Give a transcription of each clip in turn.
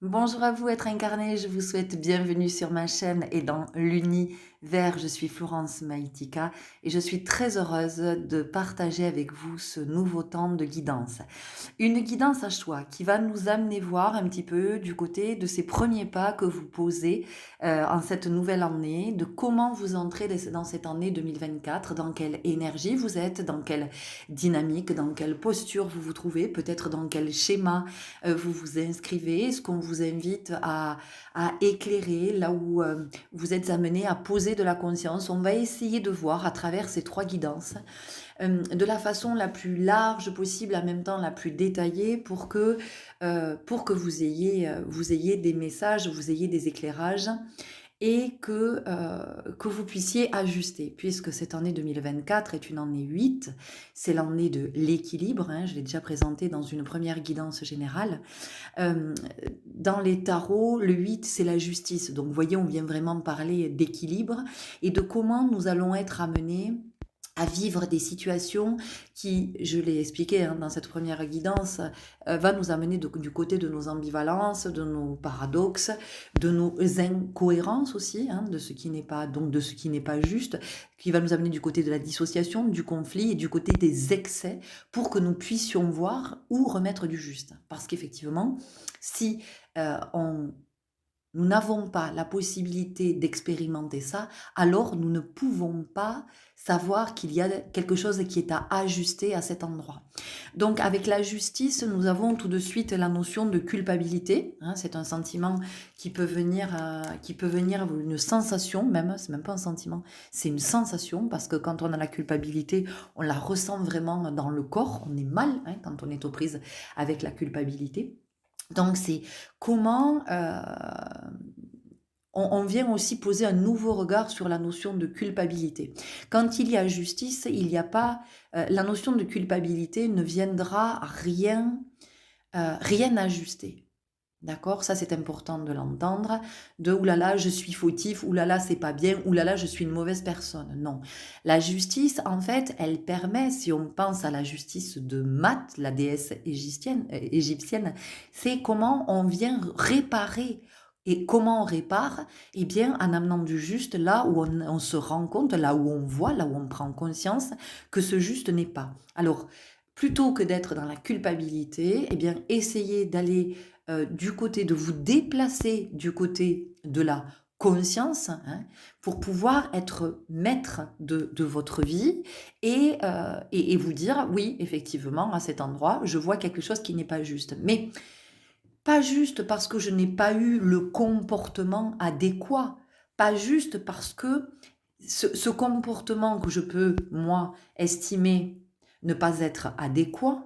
Bonjour à vous, être incarné, je vous souhaite bienvenue sur ma chaîne et dans l'univers. Je suis Florence Maïtika et je suis très heureuse de partager avec vous ce nouveau temps de guidance. Une guidance à choix qui va nous amener voir un petit peu du côté de ces premiers pas que vous posez en cette nouvelle année, de comment vous entrez dans cette année 2024, dans quelle énergie vous êtes, dans quelle dynamique, dans quelle posture vous vous trouvez, peut-être dans quel schéma vous vous inscrivez, ce qu'on vous invite à éclairer, là où vous êtes amené à poser de la conscience. On va essayer de voir à travers ces trois guidances de la façon la plus large possible, en même temps la plus détaillée, pour que vous ayez des messages, vous ayez des éclairages et que vous puissiez ajuster. Puisque cette année 2024 est une année 8, c'est l'année de l'équilibre, hein, je l'ai déjà présenté dans une première guidance générale. Euh, dans les tarots, le 8, c'est la justice. Donc vous voyez, on vient vraiment parler d'équilibre et de comment nous allons être amenés à vivre des situations qui, je l'ai expliqué dans cette première guidance, va nous amener du côté de nos ambivalences, de nos paradoxes, de nos incohérences aussi, hein, de ce qui n'est pas, donc de ce qui n'est pas juste, qui va nous amener du côté de la dissociation, du conflit et du côté des excès pour que nous puissions voir où remettre du juste. Parce qu'effectivement, si nous n'avons pas la possibilité d'expérimenter ça, alors nous ne pouvons pas savoir qu'il y a quelque chose qui est à ajuster à cet endroit. Donc avec la justice, nous avons tout de suite la notion de culpabilité, hein, c'est un sentiment qui peut venir une sensation même, c'est même pas un sentiment, c'est une sensation parce que quand on a la culpabilité, on la ressent vraiment dans le corps, on est mal hein, quand on est aux prises avec la culpabilité. Donc c'est comment on vient aussi poser un nouveau regard sur la notion de culpabilité. Quand il y a justice, il n'y a pas la notion de culpabilité ne viendra rien ajuster. D'accord? Ça, c'est important de l'entendre. De oulala, je suis fautif, oulala, c'est pas bien, oulala, je suis une mauvaise personne. Non. La justice, en fait, elle permet, si on pense à la justice de Math, la déesse égyptienne, c'est comment on vient réparer. Et comment on répare? Eh bien, en amenant du juste là où on se rend compte, là où on voit, là où on prend conscience que ce juste n'est pas. Alors, plutôt que d'être dans la culpabilité, eh bien, essayez d'aller du côté de vous déplacer du côté de la conscience hein, pour pouvoir être maître de votre vie et vous dire oui effectivement à cet endroit je vois quelque chose qui n'est pas juste mais pas juste parce que je n'ai pas eu le comportement adéquat, pas juste parce que ce comportement que je peux moi estimer ne pas être adéquat.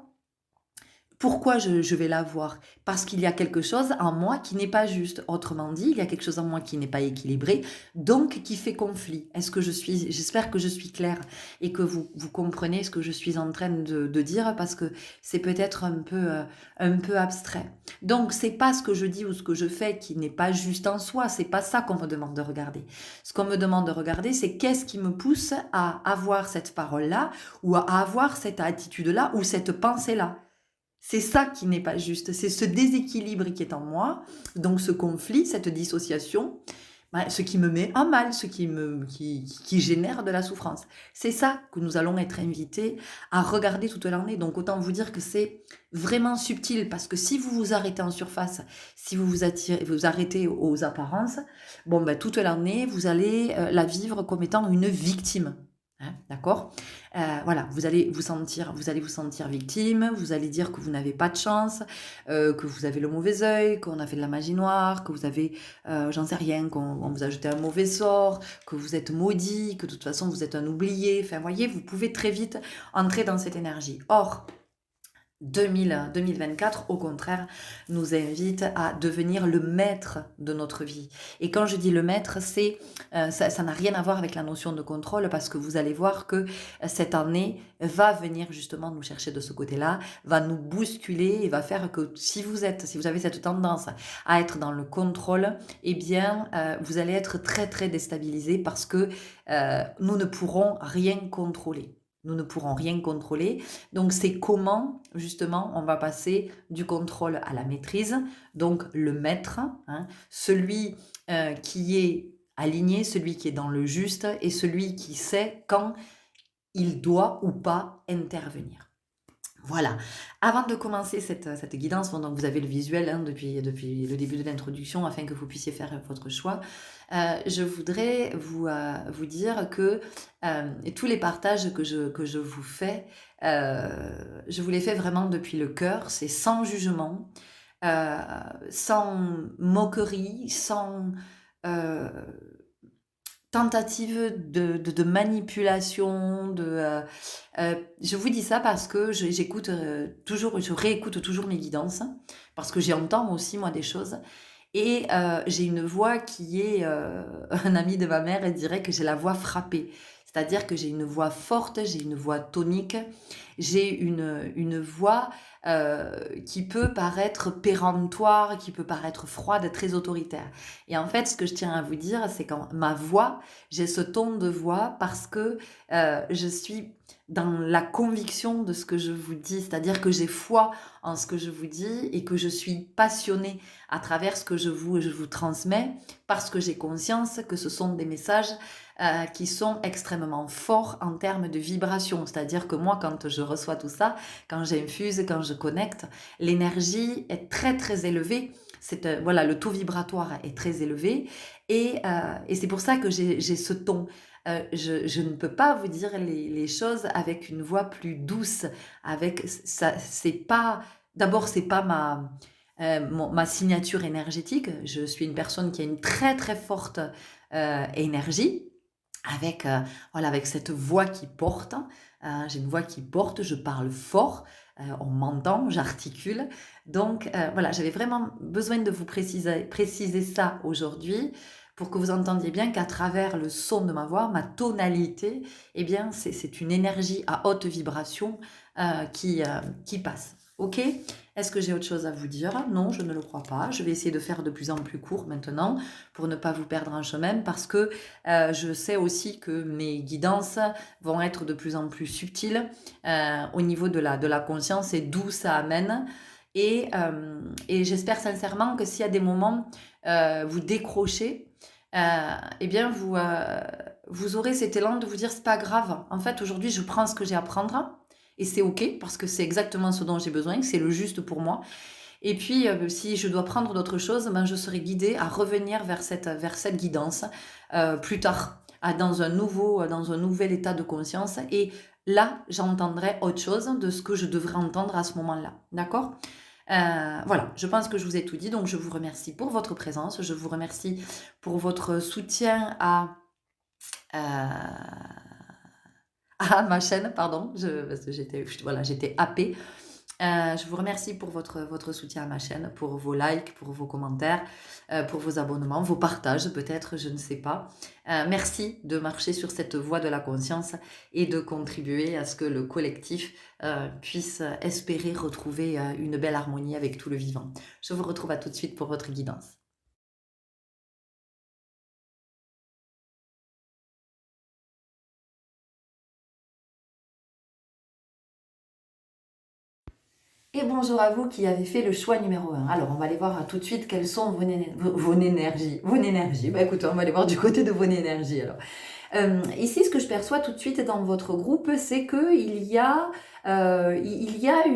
Pourquoi je vais l'avoir? Parce qu'il y a quelque chose en moi qui n'est pas juste. Autrement dit, il y a quelque chose en moi qui n'est pas équilibré, donc qui fait conflit. J'espère que je suis claire et que vous comprenez ce que je suis en train de dire parce que c'est peut-être un peu abstrait. Donc, c'est pas ce que je dis ou ce que je fais qui n'est pas juste en soi. C'est pas ça qu'on me demande de regarder. Ce qu'on me demande de regarder, c'est qu'est-ce qui me pousse à avoir cette parole-là ou à avoir cette attitude-là ou cette pensée-là. C'est ça qui n'est pas juste, c'est ce déséquilibre qui est en moi, donc ce conflit, cette dissociation, ce qui me met en mal, qui génère de la souffrance. C'est ça que nous allons être invités à regarder toute l'année. Donc autant vous dire que c'est vraiment subtil, parce que si vous vous arrêtez en surface, si vous arrêtez aux apparences, bon ben toute l'année, vous allez la vivre comme étant une victime. Hein, d'accord? Voilà, vous allez vous sentir victime, vous allez dire que vous n'avez pas de chance, que vous avez le mauvais œil, qu'on a fait de la magie noire, que vous avez, j'en sais rien, qu'on vous a jeté un mauvais sort, que vous êtes maudit, que de toute façon vous êtes un oublié. Enfin, voyez, vous pouvez très vite entrer dans cette énergie. Or, 2024, au contraire, nous invite à devenir le maître de notre vie. Et quand je dis le maître, ça n'a rien à voir avec la notion de contrôle parce que vous allez voir que cette année va venir justement nous chercher de ce côté-là, va nous bousculer et va faire que si vous avez cette tendance à être dans le contrôle, eh bien, vous allez être très très déstabilisé parce que nous ne pourrons rien contrôler. nous ne pourrons rien contrôler. Donc c'est comment justement on va passer du contrôle à la maîtrise, donc le maître, hein, celui qui est aligné, celui qui est dans le juste et celui qui sait quand il doit ou pas intervenir. Voilà. Avant de commencer cette guidance, bon, donc vous avez le visuel hein, depuis le début de l'introduction afin que vous puissiez faire votre choix. Je voudrais vous dire que tous les partages que je vous fais, je vous les fais vraiment depuis le cœur, c'est sans jugement, euh, sans moquerie, sans euh, tentative de manipulation, je vous dis ça parce que j'écoute toujours, je réécoute toujours mes guidances, parce que j'entends aussi moi des choses, et j'ai une voix qui est, un ami de ma mère elle dirait que j'ai la voix frappée. C'est-à-dire que j'ai une voix forte, j'ai une voix tonique, j'ai une voix qui peut paraître péremptoire, qui peut paraître froide, très autoritaire. Et en fait, ce que je tiens à vous dire, c'est qu'en ma voix, j'ai ce ton de voix parce que je suis dans la conviction de ce que je vous dis, c'est-à-dire que j'ai foi en ce que je vous dis et que je suis passionnée à travers ce que je vous transmets parce que j'ai conscience que ce sont des messages qui sont extrêmement forts en termes de vibration. C'est-à-dire que moi, quand je reçois tout ça, quand j'infuse, quand je connecte, l'énergie est très très élevée. Voilà, le taux vibratoire est très élevé et c'est pour ça que j'ai ce ton. Je ne peux pas vous dire les choses avec une voix plus douce. Avec ça, c'est pas. D'abord, c'est pas ma signature énergétique. Je suis une personne qui a une très très forte énergie avec, voilà, avec cette voix qui porte. J'ai une voix qui porte, je parle fort, on m'entend, j'articule. Donc voilà, j'avais vraiment besoin de vous préciser ça aujourd'hui pour que vous entendiez bien qu'à travers le son de ma voix, ma tonalité, eh bien, c'est une énergie à haute vibration qui passe. Ok? Est-ce que j'ai autre chose à vous dire? Non, je ne le crois pas. Je vais essayer de faire de plus en plus court maintenant pour ne pas vous perdre en chemin parce que je sais aussi que mes guidances vont être de plus en plus subtiles au niveau de la conscience et d'où ça amène. Et j'espère sincèrement que s'il y a des moments vous décrochez, eh bien vous aurez cet élan de vous dire c'est pas grave. En fait, aujourd'hui, je prends ce que j'ai à prendre et c'est ok parce que c'est exactement ce dont j'ai besoin, c'est le juste pour moi. Et puis, si je dois prendre d'autres choses, ben, je serai guidée à revenir vers cette guidance plus tard, dans un nouvel état de conscience. Et là, j'entendrai autre chose de ce que je devrais entendre à ce moment-là. D'accord? Voilà, je pense que je vous ai tout dit. Donc, je vous remercie pour votre présence. Je vous remercie pour votre soutien à ma chaîne, pardon, parce que j'étais happée. Je vous remercie pour votre soutien à ma chaîne, pour vos likes, pour vos commentaires, pour vos abonnements, vos partages peut-être, je ne sais pas. Merci de marcher sur cette voie de la conscience et de contribuer à ce que le collectif puisse espérer retrouver une belle harmonie avec tout le vivant. Je vous retrouve à tout de suite pour votre guidance. Et bonjour à vous qui avez fait le choix numéro 1. Alors, on va aller voir tout de suite quelles sont vos énergies. Vos énergies. Bah écoutez, on va aller voir du côté de vos énergies alors. Ici, ce que je perçois tout de suite dans votre groupe, c'est qu'il y a, il y a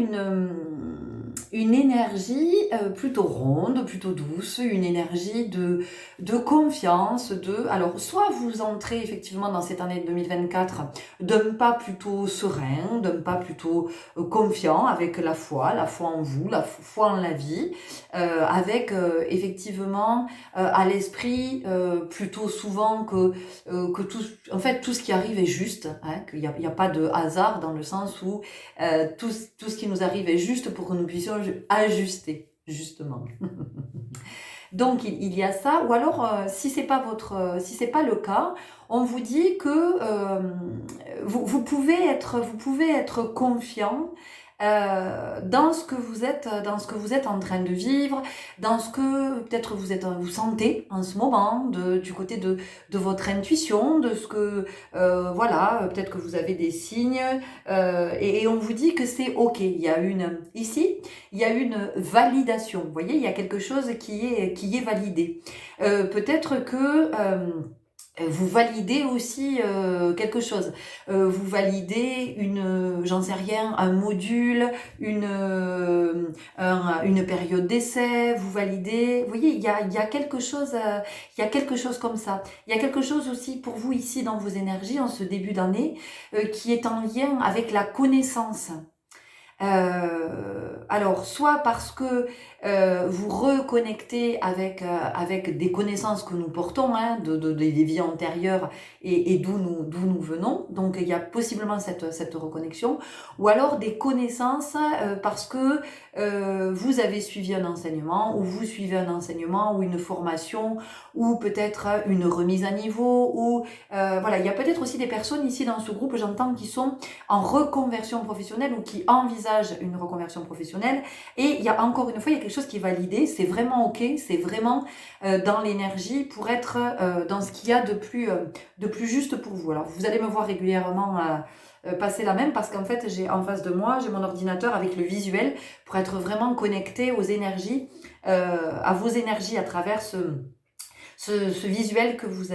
une énergie plutôt ronde, plutôt douce, une énergie de confiance, alors soit vous entrez effectivement dans cette année 2024 d'un pas plutôt serein, d'un pas plutôt confiant, avec la foi en vous, la foi en la vie, avec effectivement à l'esprit plutôt souvent que en fait, tout ce qui arrive est juste, hein, qu'il n'y a pas de hasard dans le sens où tout ce qui nous arrive est juste pour que nous puissions ajuster, justement. Donc il y a ça, ou alors si c'est pas le cas, on vous dit que vous pouvez être confiant dans ce que vous êtes en train de vivre, dans ce que peut-être vous sentez en ce moment, du côté de votre intuition, de ce que, voilà, peut-être que vous avez des signes, et on vous dit que c'est OK. Ici, il y a une validation. Vous voyez, il y a quelque chose qui est validé. Peut-être que vous validez aussi quelque chose. Vous validez j'en sais rien, un module, une période d'essai. Vous validez. Vous voyez, il y a quelque chose, il y a quelque chose comme ça. Il y a quelque chose aussi pour vous ici dans vos énergies en ce début d'année qui est en lien avec la connaissance. Alors, soit parce que vous reconnectez avec des connaissances que nous portons, hein, des vies antérieures et d'où nous venons. Donc, il y a possiblement cette reconnexion. Ou alors des connaissances parce que vous avez suivi un enseignement, ou vous suivez un enseignement, ou une formation, ou peut-être une remise à niveau, ou voilà. Il y a peut-être aussi des personnes ici dans ce groupe, j'entends, qui sont en reconversion professionnelle ou qui envisagent une reconversion professionnelle. Et il y a encore une fois, il y a quelque chose qui est validé, c'est vraiment OK, c'est vraiment dans l'énergie pour être dans ce qu'il y a de plus juste pour vous. Alors, vous allez me voir régulièrement passer la même parce qu'en fait, j'ai en face de moi, j'ai mon ordinateur avec le visuel pour être vraiment connecté aux énergies, à vos énergies à travers ce visuel que vous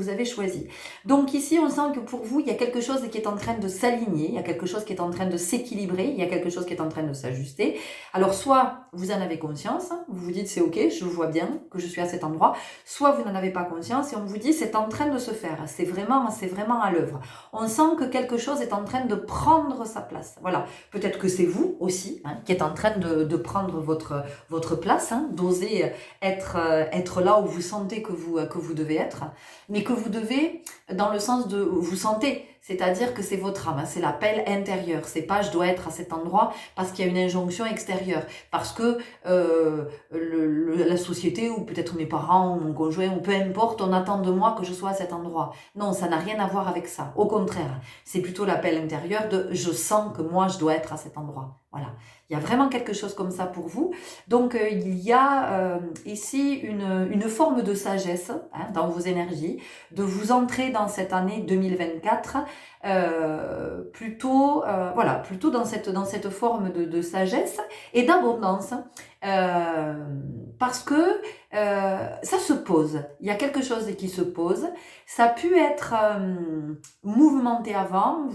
avez choisi. Donc ici, on sent que pour vous, il y a quelque chose qui est en train de s'aligner, il y a quelque chose qui est en train de s'équilibrer, il y a quelque chose qui est en train de s'ajuster. Alors soit vous en avez conscience, vous vous dites c'est OK, je vois bien que je suis à cet endroit, soit vous n'en avez pas conscience et on vous dit c'est en train de se faire, c'est vraiment à l'œuvre. On sent que quelque chose est en train de prendre sa place. Voilà, peut-être que c'est vous aussi hein, qui êtes en train de prendre votre place, hein, d'oser être là où vous sentez que vous devez être, mais que vous devez dans le sens de vous sentez, c'est-à-dire que c'est votre âme, hein, c'est l'appel intérieur, c'est pas je dois être à cet endroit parce qu'il y a une injonction extérieure, parce que la société ou peut-être mes parents ou mon conjoint ou peu importe, on attend de moi que je sois à cet endroit. Non, ça n'a rien à voir avec ça. Au contraire, c'est plutôt l'appel intérieur de je sens que moi je dois être à cet endroit. Voilà. Il y a vraiment quelque chose comme ça pour vous. Donc, il y a ici une forme de sagesse hein, dans vos énergies, de vous entrer dans cette année 2024 plutôt dans cette forme de sagesse et d'abondance. Parce que ça se pose. Il y a quelque chose qui se pose. Ça a pu être mouvementé avant.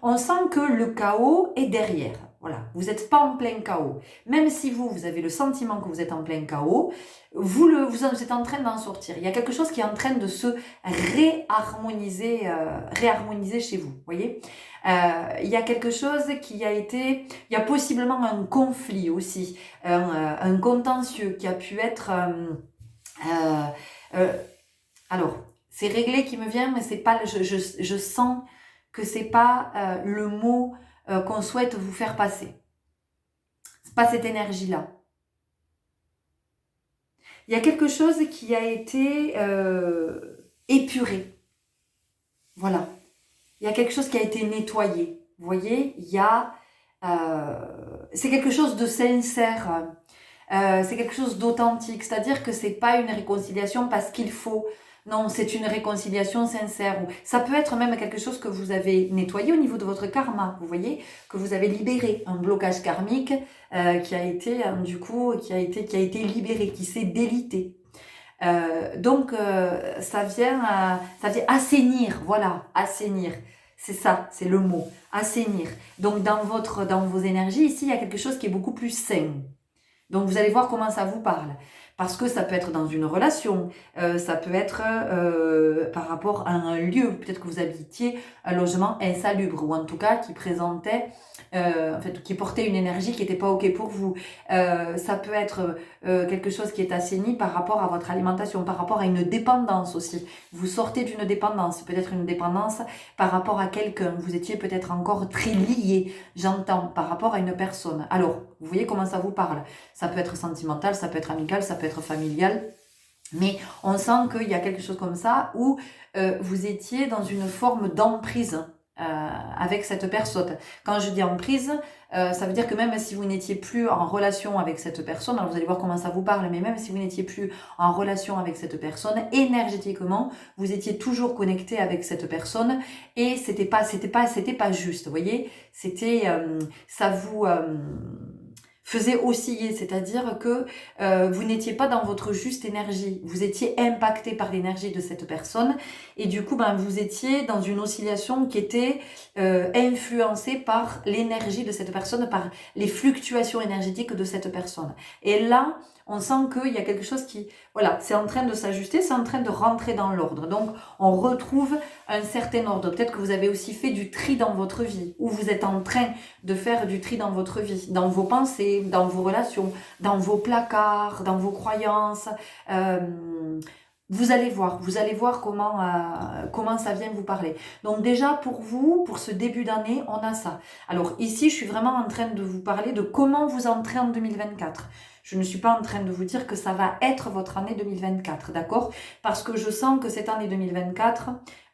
On sent que le chaos est derrière. Voilà, vous n'êtes pas en plein chaos. Même si vous avez le sentiment que vous êtes en plein chaos, vous êtes en train d'en sortir. Il y a quelque chose qui est en train de se réharmoniser chez vous. Voyez, il y a quelque chose il y a possiblement un conflit aussi, un contentieux qui a pu être. Alors, c'est réglé qui me vient, mais c'est pas. Je sens que c'est pas le mot qu'on souhaite vous faire passer. C'est pas cette énergie-là. Il y a quelque chose qui a été épuré. Voilà. Il y a quelque chose qui a été nettoyé. Vous voyez, c'est quelque chose de sincère. C'est quelque chose d'authentique. C'est-à-dire que c'est pas une réconciliation parce qu'il faut. Non, c'est une réconciliation sincère. Ça peut être même quelque chose que vous avez nettoyé au niveau de votre karma, vous voyez, que vous avez libéré, un blocage karmique qui a été libéré, qui s'est délité. Donc ça vient assainir, voilà, assainir. C'est ça, c'est le mot, assainir. Donc dans vos énergies ici, il y a quelque chose qui est beaucoup plus sain. Donc vous allez voir comment ça vous parle. Parce que ça peut être dans une relation, ça peut être par rapport à un lieu, peut-être que vous habitiez un logement insalubre, ou en tout cas qui présentait, qui portait une énergie qui n'était pas OK pour vous. Ça peut être quelque chose qui est assaini par rapport à votre alimentation, par rapport à une dépendance aussi. Vous sortez d'une dépendance, peut-être une dépendance par rapport à quelqu'un. Vous étiez peut-être encore très lié, j'entends, par rapport à une personne. Alors, vous voyez comment ça vous parle. Ça peut être sentimental, ça peut être amical, ça peut être familial. Mais on sent qu'il y a quelque chose comme ça où vous étiez dans une forme d'emprise. avec cette personne. Quand je dis en prise, ça veut dire que même si vous n'étiez plus en relation avec cette personne, alors vous allez voir comment ça vous parle, mais même si vous n'étiez plus en relation avec cette personne, énergétiquement, vous étiez toujours connecté avec cette personne et c'était pas juste, vous voyez, c'était ça vous faisait osciller, c'est-à-dire que vous n'étiez pas dans votre juste énergie, vous étiez impacté par l'énergie de cette personne et du coup vous étiez dans une oscillation qui était influencée par l'énergie de cette personne, par les fluctuations énergétiques de cette personne. Et là, on sent qu'il y a quelque chose qui, voilà, c'est en train de s'ajuster, c'est en train de rentrer dans l'ordre. Donc, on retrouve un certain ordre. Peut-être que vous avez aussi fait du tri dans votre vie, ou vous êtes en train de faire du tri dans votre vie, dans vos pensées, dans vos relations, dans vos placards, dans vos croyances. Vous allez voir comment ça vient vous parler. Donc déjà, pour vous, pour ce début d'année, on a ça. Alors ici, je suis vraiment en train de vous parler de comment vous entrez en 2024. Je ne suis pas en train de vous dire que ça va être votre année 2024, d'accord? Parce que je sens que cette année 2024,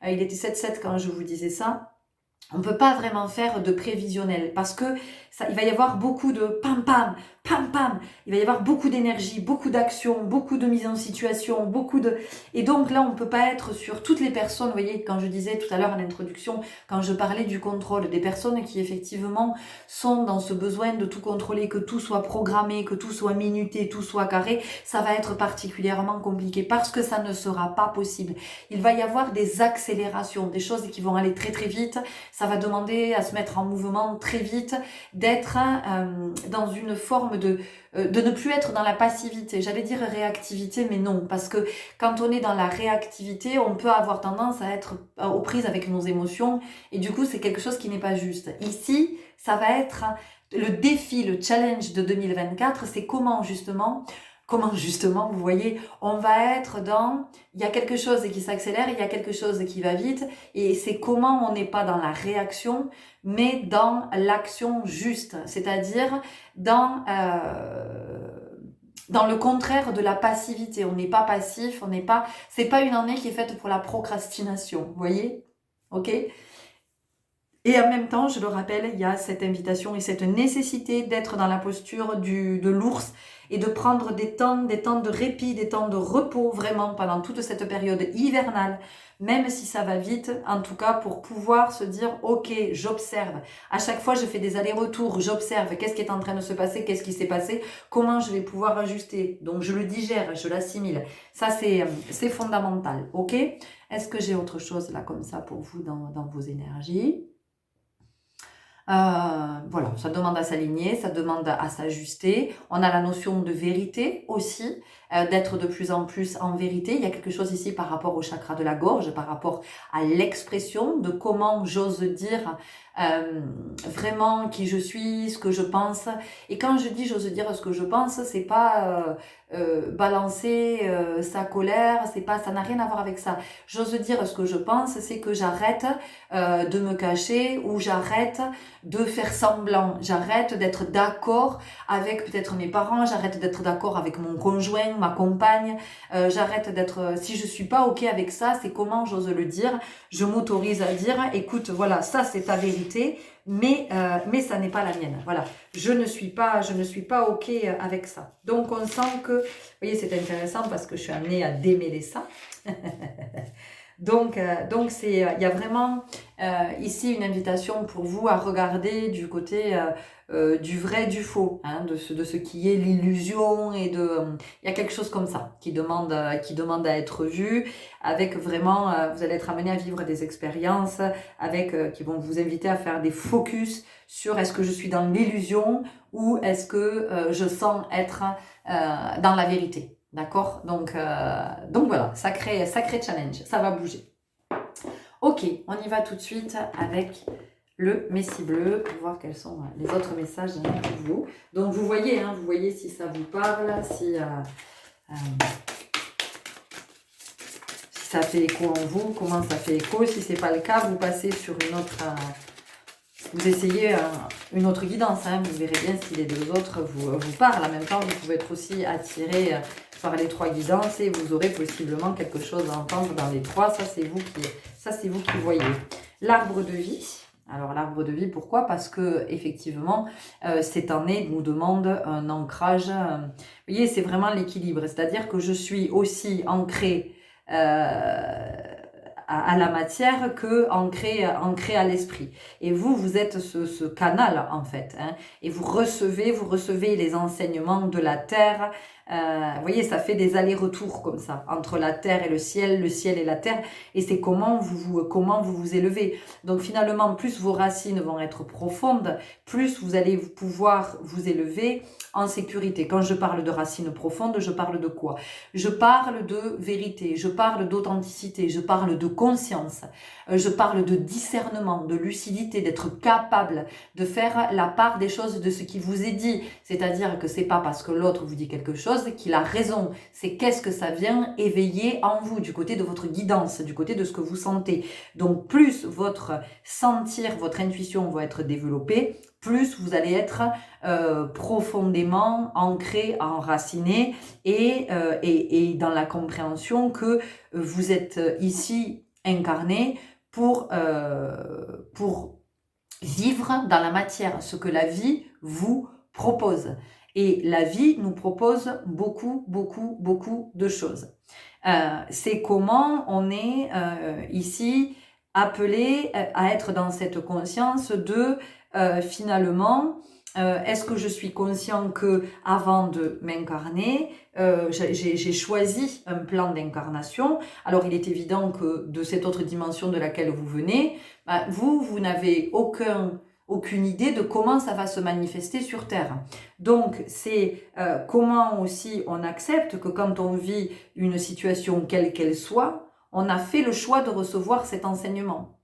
il était 7-7 quand je vous disais ça, on ne peut pas vraiment faire de prévisionnel parce que il va y avoir beaucoup de pam pam, pam pam, il va y avoir beaucoup d'énergie, beaucoup d'action, beaucoup de mise en situation, et donc là on ne peut pas être sur toutes les personnes, vous voyez, quand je disais tout à l'heure en introduction, quand je parlais du contrôle, des personnes qui effectivement sont dans ce besoin de tout contrôler, que tout soit programmé, que tout soit minuté, tout soit carré, ça va être particulièrement compliqué parce que ça ne sera pas possible. Il va y avoir des accélérations, des choses qui vont aller très très vite, ça va demander à se mettre en mouvement très vite, d'être dans une forme de ne plus être dans la passivité. J'allais dire réactivité, mais non, parce que quand on est dans la réactivité, on peut avoir tendance à être aux prises avec nos émotions, et du coup, c'est quelque chose qui n'est pas juste. Ici, ça va être le défi, le challenge de 2024, c'est comment justement, vous voyez, on va être dans, il y a quelque chose qui s'accélère, il y a quelque chose qui va vite, et c'est comment on n'est pas dans la réaction, mais dans l'action juste, c'est-à-dire dans le contraire de la passivité. On n'est pas passif, c'est pas une année qui est faite pour la procrastination, vous voyez, ok? Et en même temps, je le rappelle, il y a cette invitation et cette nécessité d'être dans la posture de l'ours et de prendre des temps de répit, des temps de repos vraiment pendant toute cette période hivernale, même si ça va vite, en tout cas pour pouvoir se dire « Ok, j'observe. À chaque fois, je fais des allers-retours, j'observe qu'est-ce qui est en train de se passer, qu'est-ce qui s'est passé, comment je vais pouvoir ajuster. » Donc, je le digère, je l'assimile. Ça, c'est fondamental, ok? Est-ce que j'ai autre chose là comme ça pour vous dans vos énergies? Voilà, ça demande à s'aligner, ça demande à s'ajuster. On a la notion de vérité aussi, d'être de plus en plus en vérité. Il y a quelque chose ici par rapport au chakra de la gorge, par rapport à l'expression de comment j'ose dire vraiment qui je suis, ce que je pense. Et quand je dis j'ose dire ce que je pense, c'est pas balancer sa colère, ça n'a rien à voir avec ça. J'ose dire ce que je pense, c'est que j'arrête de me cacher ou j'arrête de faire semblant, j'arrête d'être d'accord avec peut-être mes parents, j'arrête d'être d'accord avec mon conjoint, ma compagne, j'arrête d'être, si je suis pas ok avec ça, c'est comment j'ose le dire, je m'autorise à dire, écoute, voilà, ça c'est ta vérité, mais ça n'est pas la mienne, voilà, je ne suis pas ok avec ça. Donc on sent que, vous voyez, c'est intéressant parce que je suis amenée à démêler ça. Donc il y a vraiment ici une invitation pour vous à regarder du côté du vrai, du faux, hein, de ce qui est l'illusion et il y a quelque chose comme ça qui demande à être vu, avec vraiment, vous allez être amené à vivre des expériences qui vont vous inviter à faire des focus sur est-ce que je suis dans l'illusion ou est-ce que je sens être dans la vérité. D'accord, donc voilà, sacré challenge, ça va bouger. Ok, on y va tout de suite avec le Messie bleu pour voir quels sont les autres messages pour vous. Donc vous voyez si ça vous parle, si ça fait écho en vous, comment ça fait écho. Si c'est pas le cas, vous passez sur une autre, vous essayez une autre guidance. Hein, vous verrez bien si les deux autres vous parlent. En même temps, vous pouvez être aussi attiré par les trois guidances et vous aurez possiblement quelque chose à entendre dans les trois. Ça, c'est vous qui voyez. L'arbre de vie. Alors l'arbre de vie, pourquoi? Parce que effectivement, cette année nous demande un ancrage. Vous voyez, c'est vraiment l'équilibre. C'est-à-dire que je suis aussi ancrée à la matière que ancrée à l'esprit. Et vous, vous êtes ce canal en fait. Hein, et vous recevez les enseignements de la terre. Vous voyez, ça fait des allers-retours comme ça, entre la terre et le ciel et la terre, et c'est comment vous élevez. Donc finalement, plus vos racines vont être profondes, plus vous allez pouvoir vous élever en sécurité. Quand je parle de racines profondes, je parle de quoi? Je parle de vérité, je parle d'authenticité, je parle de conscience, je parle de discernement, de lucidité, d'être capable de faire la part des choses de ce qui vous est dit. C'est-à-dire que c'est pas parce que l'autre vous dit quelque chose qu'il a raison. C'est qu'est-ce que ça vient éveiller en vous, du côté de votre guidance, du côté de ce que vous sentez. Donc plus votre sentir, votre intuition va être développée, plus vous allez être profondément ancré, enraciné et dans la compréhension que vous êtes ici incarné pour vivre dans la matière, ce que la vie vous propose. Et la vie nous propose beaucoup, beaucoup, beaucoup de choses. C'est comment on est ici appelé à être dans cette conscience de finalement, est-ce que je suis conscient que avant de m'incarner, j'ai choisi un plan d'incarnation. Alors il est évident que de cette autre dimension de laquelle vous venez, vous n'avez aucune idée de comment ça va se manifester sur Terre. Donc c'est comment aussi on accepte que quand on vit une situation quelle qu'elle soit, on a fait le choix de recevoir cet enseignement.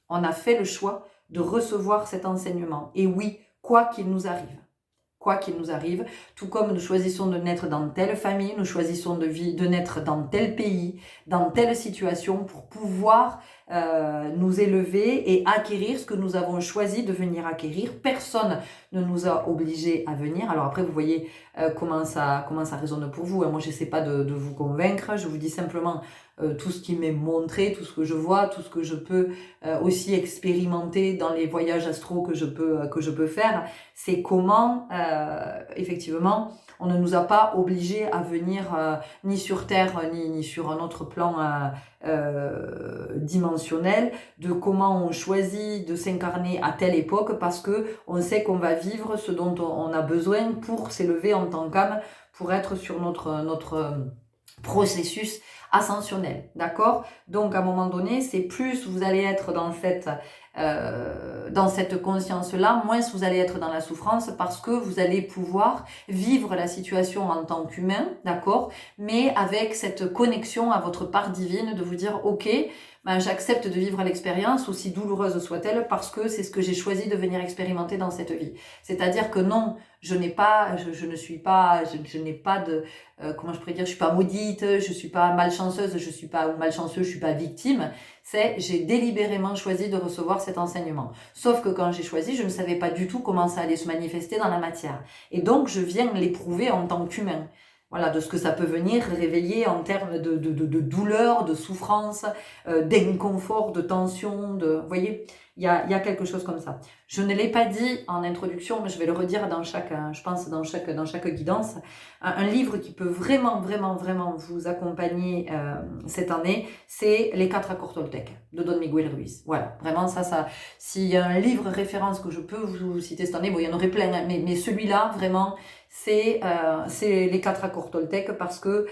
On a fait le choix de recevoir cet enseignement. Et oui, quoi qu'il nous arrive. Quoi qu'il nous arrive, tout comme nous choisissons de naître dans telle famille, nous choisissons de naître dans tel pays, dans telle situation pour pouvoir nous élever et acquérir ce que nous avons choisi de venir acquérir. Personne ne nous a obligés à venir. Alors après, vous voyez comment ça résonne pour vous. Moi, je n'essaie pas de vous convaincre. Je vous dis simplement tout ce qui m'est montré, tout ce que je vois, tout ce que je peux aussi expérimenter dans les voyages astro que je peux faire. C'est comment, effectivement, on ne nous a pas obligés à venir ni sur Terre, ni sur un autre plan dimensionnel, de comment on choisit de s'incarner à telle époque, parce que on sait qu'on va vivre ce dont on a besoin pour s'élever en tant qu'âme, pour être sur notre processus ascensionnel, d'accord? Donc à un moment donné, c'est plus vous allez être dans cette conscience-là, moins vous allez être dans la souffrance, parce que vous allez pouvoir vivre la situation en tant qu'humain, d'accord? Mais avec cette connexion à votre part divine, de vous dire, ok, j'accepte de vivre l'expérience, aussi douloureuse soit-elle, parce que c'est ce que j'ai choisi de venir expérimenter dans cette vie. C'est-à-dire que non, je n'ai pas de, comment je pourrais dire, je suis pas maudite, je suis pas malchanceuse, je suis pas malchanceux, je suis pas victime. J'ai délibérément choisi de recevoir cet enseignement. Sauf que quand j'ai choisi, je ne savais pas du tout comment ça allait se manifester dans la matière. Et donc, je viens l'éprouver en tant qu'humain. Voilà, de ce que ça peut venir réveiller en termes de douleur, de souffrance, d'inconfort, de tension, vous voyez, il y a quelque chose comme ça. Je ne l'ai pas dit en introduction, mais je vais le redire dans chaque guidance. Un livre qui peut vraiment, vraiment, vraiment vous accompagner cette année, c'est Les 4 accords Toltec de Don Miguel Ruiz. Voilà, vraiment ça. S'il y a un livre référence que je peux vous citer cette année, bon, il y en aurait plein, hein, mais celui-là, vraiment, c'est les 4 accords Toltec, parce que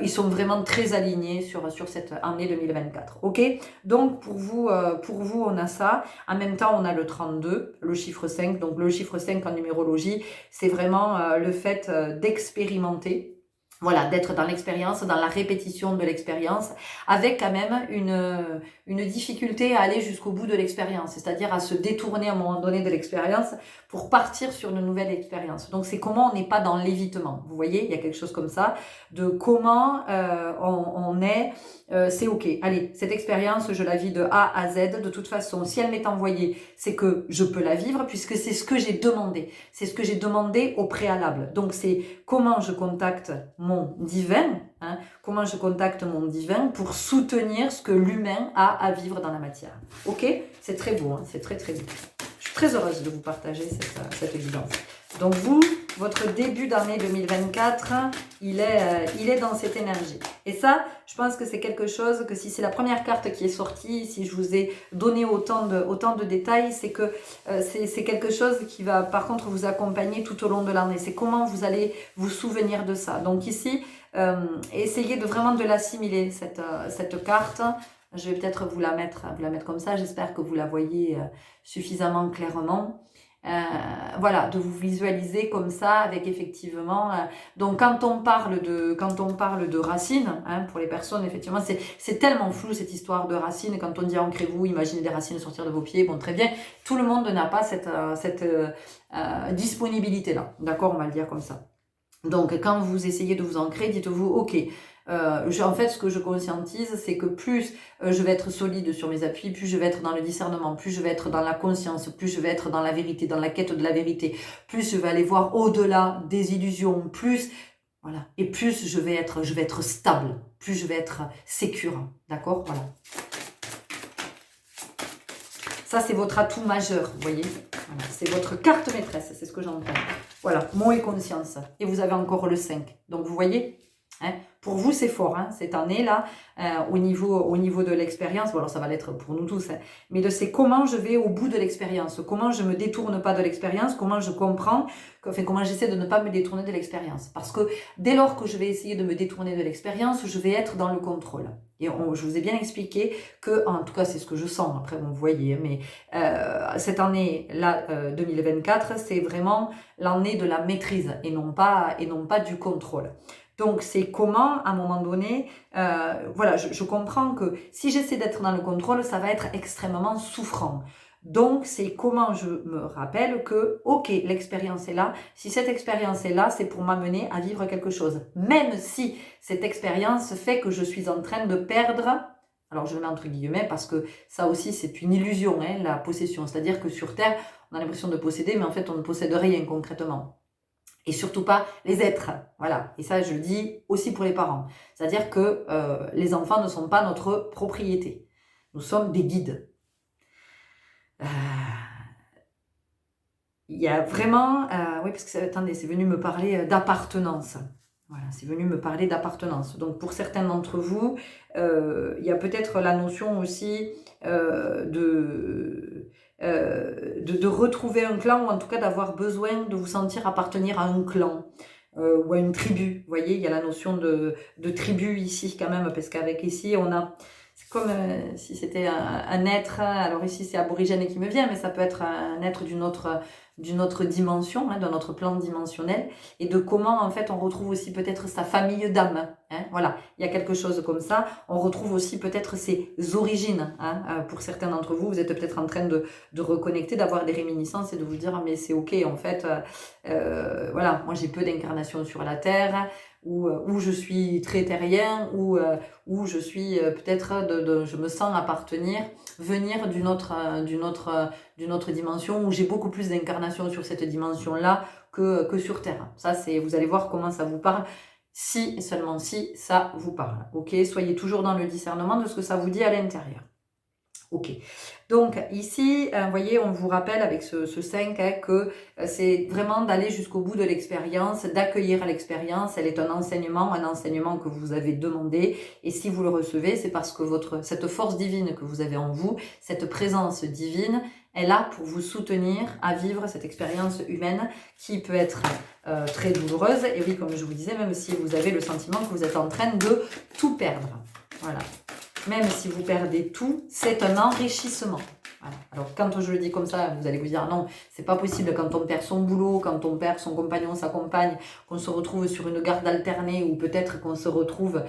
ils sont vraiment très alignés sur cette année 2024. Ok, donc pour vous on a ça. En même temps, on a le 32, le chiffre 5. Donc le chiffre 5 en numérologie, c'est vraiment le fait d'expérimenter. Voilà, d'être dans l'expérience, dans la répétition de l'expérience, avec quand même une difficulté à aller jusqu'au bout de l'expérience, c'est-à-dire à se détourner à un moment donné de l'expérience pour partir sur une nouvelle expérience. Donc c'est comment on n'est pas dans l'évitement. Vous voyez, il y a quelque chose comme ça, de comment on est, c'est ok. Allez, cette expérience, je la vis de A à Z. De toute façon, si elle m'est envoyée, c'est que je peux la vivre, puisque c'est ce que j'ai demandé. C'est ce que j'ai demandé au préalable. Donc c'est comment je contacte mon divin, hein, comment je contacte mon divin pour soutenir ce que l'humain a à vivre dans la matière. Ok? C'est très beau, hein, c'est très très beau. Je suis très heureuse de vous partager cette guidance. Donc vous, votre début d'année 2024, il est dans cette énergie. Et ça, je pense que c'est quelque chose que si c'est la première carte qui est sortie, si je vous ai donné autant de détails, c'est que c'est quelque chose qui va par contre vous accompagner tout au long de l'année. C'est comment vous allez vous souvenir de ça. Donc ici, essayez vraiment de l'assimiler, cette carte. Je vais peut-être vous la mettre comme ça. J'espère que vous la voyez suffisamment clairement. Voilà, de vous visualiser comme ça avec effectivement donc quand on parle de racines, hein, pour les personnes effectivement c'est tellement flou cette histoire de racines. Quand on dit ancrez-vous, imaginez des racines sortir de vos pieds, bon très bien, tout le monde n'a pas cette disponibilité là, d'accord, on va le dire comme ça. Donc quand vous essayez de vous ancrer, dites-vous ok, en fait, ce que je conscientise, c'est que plus je vais être solide sur mes appuis, plus je vais être dans le discernement, plus je vais être dans la conscience, plus je vais être dans la vérité, dans la quête de la vérité, plus je vais aller voir au-delà des illusions, plus, voilà, et plus je vais être stable, plus je vais être sécure, d'accord, voilà. Ça, c'est votre atout majeur, vous voyez, voilà, c'est votre carte maîtresse, c'est ce que j'entends. Voilà, mot et conscience, et vous avez encore le 5, donc vous voyez. Hein, pour vous, c'est fort, hein, cette année-là, au niveau de l'expérience. Bon, alors ça va l'être pour nous tous, hein, mais c'est comment je vais au bout de l'expérience, comment je me détourne pas de l'expérience, comment je comprends, comment j'essaie de ne pas me détourner de l'expérience. Parce que dès lors que je vais essayer de me détourner de l'expérience, je vais être dans le contrôle. Et je vous ai bien expliqué que, en tout cas, c'est ce que je sens. Après, bon, vous voyez, mais cette année-là, 2024, c'est vraiment l'année de la maîtrise et non pas du contrôle. Donc, c'est comment, à un moment donné, voilà, je comprends que si j'essaie d'être dans le contrôle, ça va être extrêmement souffrant. Donc, c'est comment je me rappelle que, ok, l'expérience est là. Si cette expérience est là, c'est pour m'amener à vivre quelque chose. Même si cette expérience fait que je suis en train de perdre, alors je le mets entre guillemets parce que ça aussi, c'est une illusion, hein, la possession. C'est-à-dire que sur Terre, on a l'impression de posséder, mais en fait, on ne possède rien concrètement. Et surtout pas les êtres, voilà. Et ça, je le dis aussi pour les parents. C'est-à-dire que les enfants ne sont pas notre propriété. Nous sommes des guides. Il y a vraiment... oui, parce que, attendez, c'est venu me parler d'appartenance. Voilà, c'est venu me parler d'appartenance. Donc, pour certains d'entre vous, il y a peut-être la notion aussi de retrouver un clan, ou en tout cas d'avoir besoin de vous sentir appartenir à un clan ou à une tribu. Vous voyez, il y a la notion de tribu ici quand même, parce qu'avec ici, on a... C'est comme si c'était un être, alors ici c'est aborigène qui me vient, mais ça peut être un être d'une autre dimension, hein, d'un autre plan dimensionnel, et de comment en fait on retrouve aussi peut-être sa famille d'âme. Hein, voilà, il y a quelque chose comme ça. On retrouve aussi peut-être ses origines. Hein, pour certains d'entre vous, vous êtes peut-être en train de reconnecter, d'avoir des réminiscences et de vous dire ah, mais c'est ok en fait. Voilà, moi j'ai peu d'incarnations sur la terre. Où je suis très terrien, où je suis peut-être, je me sens venir d'une autre dimension, où j'ai beaucoup plus d'incarnations sur cette dimension-là que sur Terre. Ça, vous allez voir comment ça vous parle, si, seulement si, ça vous parle. Ok, soyez toujours dans le discernement de ce que ça vous dit à l'intérieur. Ok, donc ici, vous voyez, on vous rappelle avec ce 5 hein, que c'est vraiment d'aller jusqu'au bout de l'expérience, d'accueillir l'expérience. Elle est un enseignement que vous avez demandé. Et si vous le recevez, c'est parce que cette force divine que vous avez en vous, cette présence divine, est là pour vous soutenir à vivre cette expérience humaine qui peut être très douloureuse. Et oui, comme je vous disais, même si vous avez le sentiment que vous êtes en train de tout perdre. Voilà. Même si vous perdez tout, c'est un enrichissement. Voilà. Alors, quand je le dis comme ça, vous allez vous dire non, c'est pas possible quand on perd son boulot, quand on perd son compagnon, sa compagne, qu'on se retrouve sur une garde alternée ou peut-être qu'on se retrouve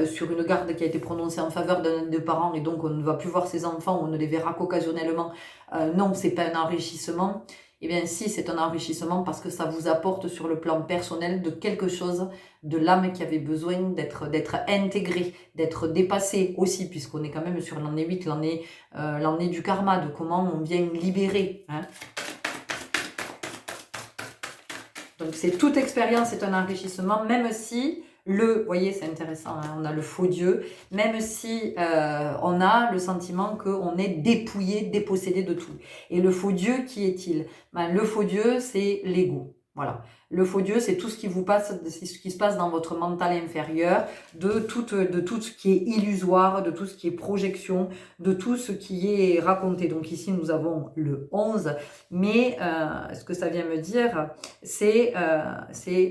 sur une garde qui a été prononcée en faveur d'un des parents et donc on ne va plus voir ses enfants, on ne les verra qu'occasionnellement. Non, c'est pas un enrichissement. Eh bien, si, c'est un enrichissement parce que ça vous apporte sur le plan personnel de quelque chose, de l'âme qui avait besoin d'être intégrée, d'être dépassée aussi, puisqu'on est quand même sur l'année 8, l'année du karma, de comment on vient libérer. Hein. Donc, toute expérience est un enrichissement, même si Vous voyez, c'est intéressant, hein, on a le faux Dieu, même si on a le sentiment qu'on est dépouillé, dépossédé de tout. Et le faux Dieu, qui est-il? Ben, le faux Dieu, c'est l'ego. Voilà. Le faux Dieu, c'est tout ce qui vous passe, c'est ce qui se passe dans votre mental inférieur, de tout ce qui est illusoire, de tout ce qui est projection, de tout ce qui est raconté. Donc ici, nous avons le 11, mais ce que ça vient me dire, c'est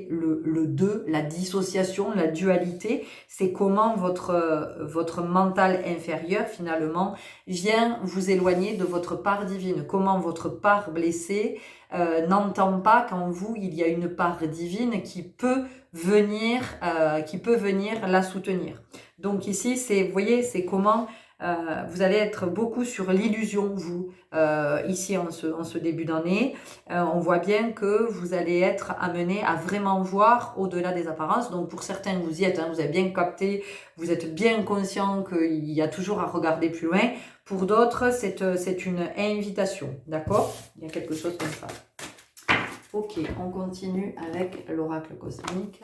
le 2, la dissociation, la dualité. C'est comment votre mental inférieur, finalement, vient vous éloigner de votre part divine. Comment votre part blessée n'entend pas qu'en vous, il y a une part divine qui peut venir la soutenir. Donc ici, vous voyez, c'est comment vous allez être beaucoup sur l'illusion, vous, ici en ce début d'année. On voit bien que vous allez être amené à vraiment voir au-delà des apparences. Donc pour certains, vous y êtes, hein, vous avez bien capté, vous êtes bien conscient qu'il y a toujours à regarder plus loin. Pour d'autres, c'est une invitation, d'accord? Il y a quelque chose comme ça. Ok, on continue avec l'oracle cosmique.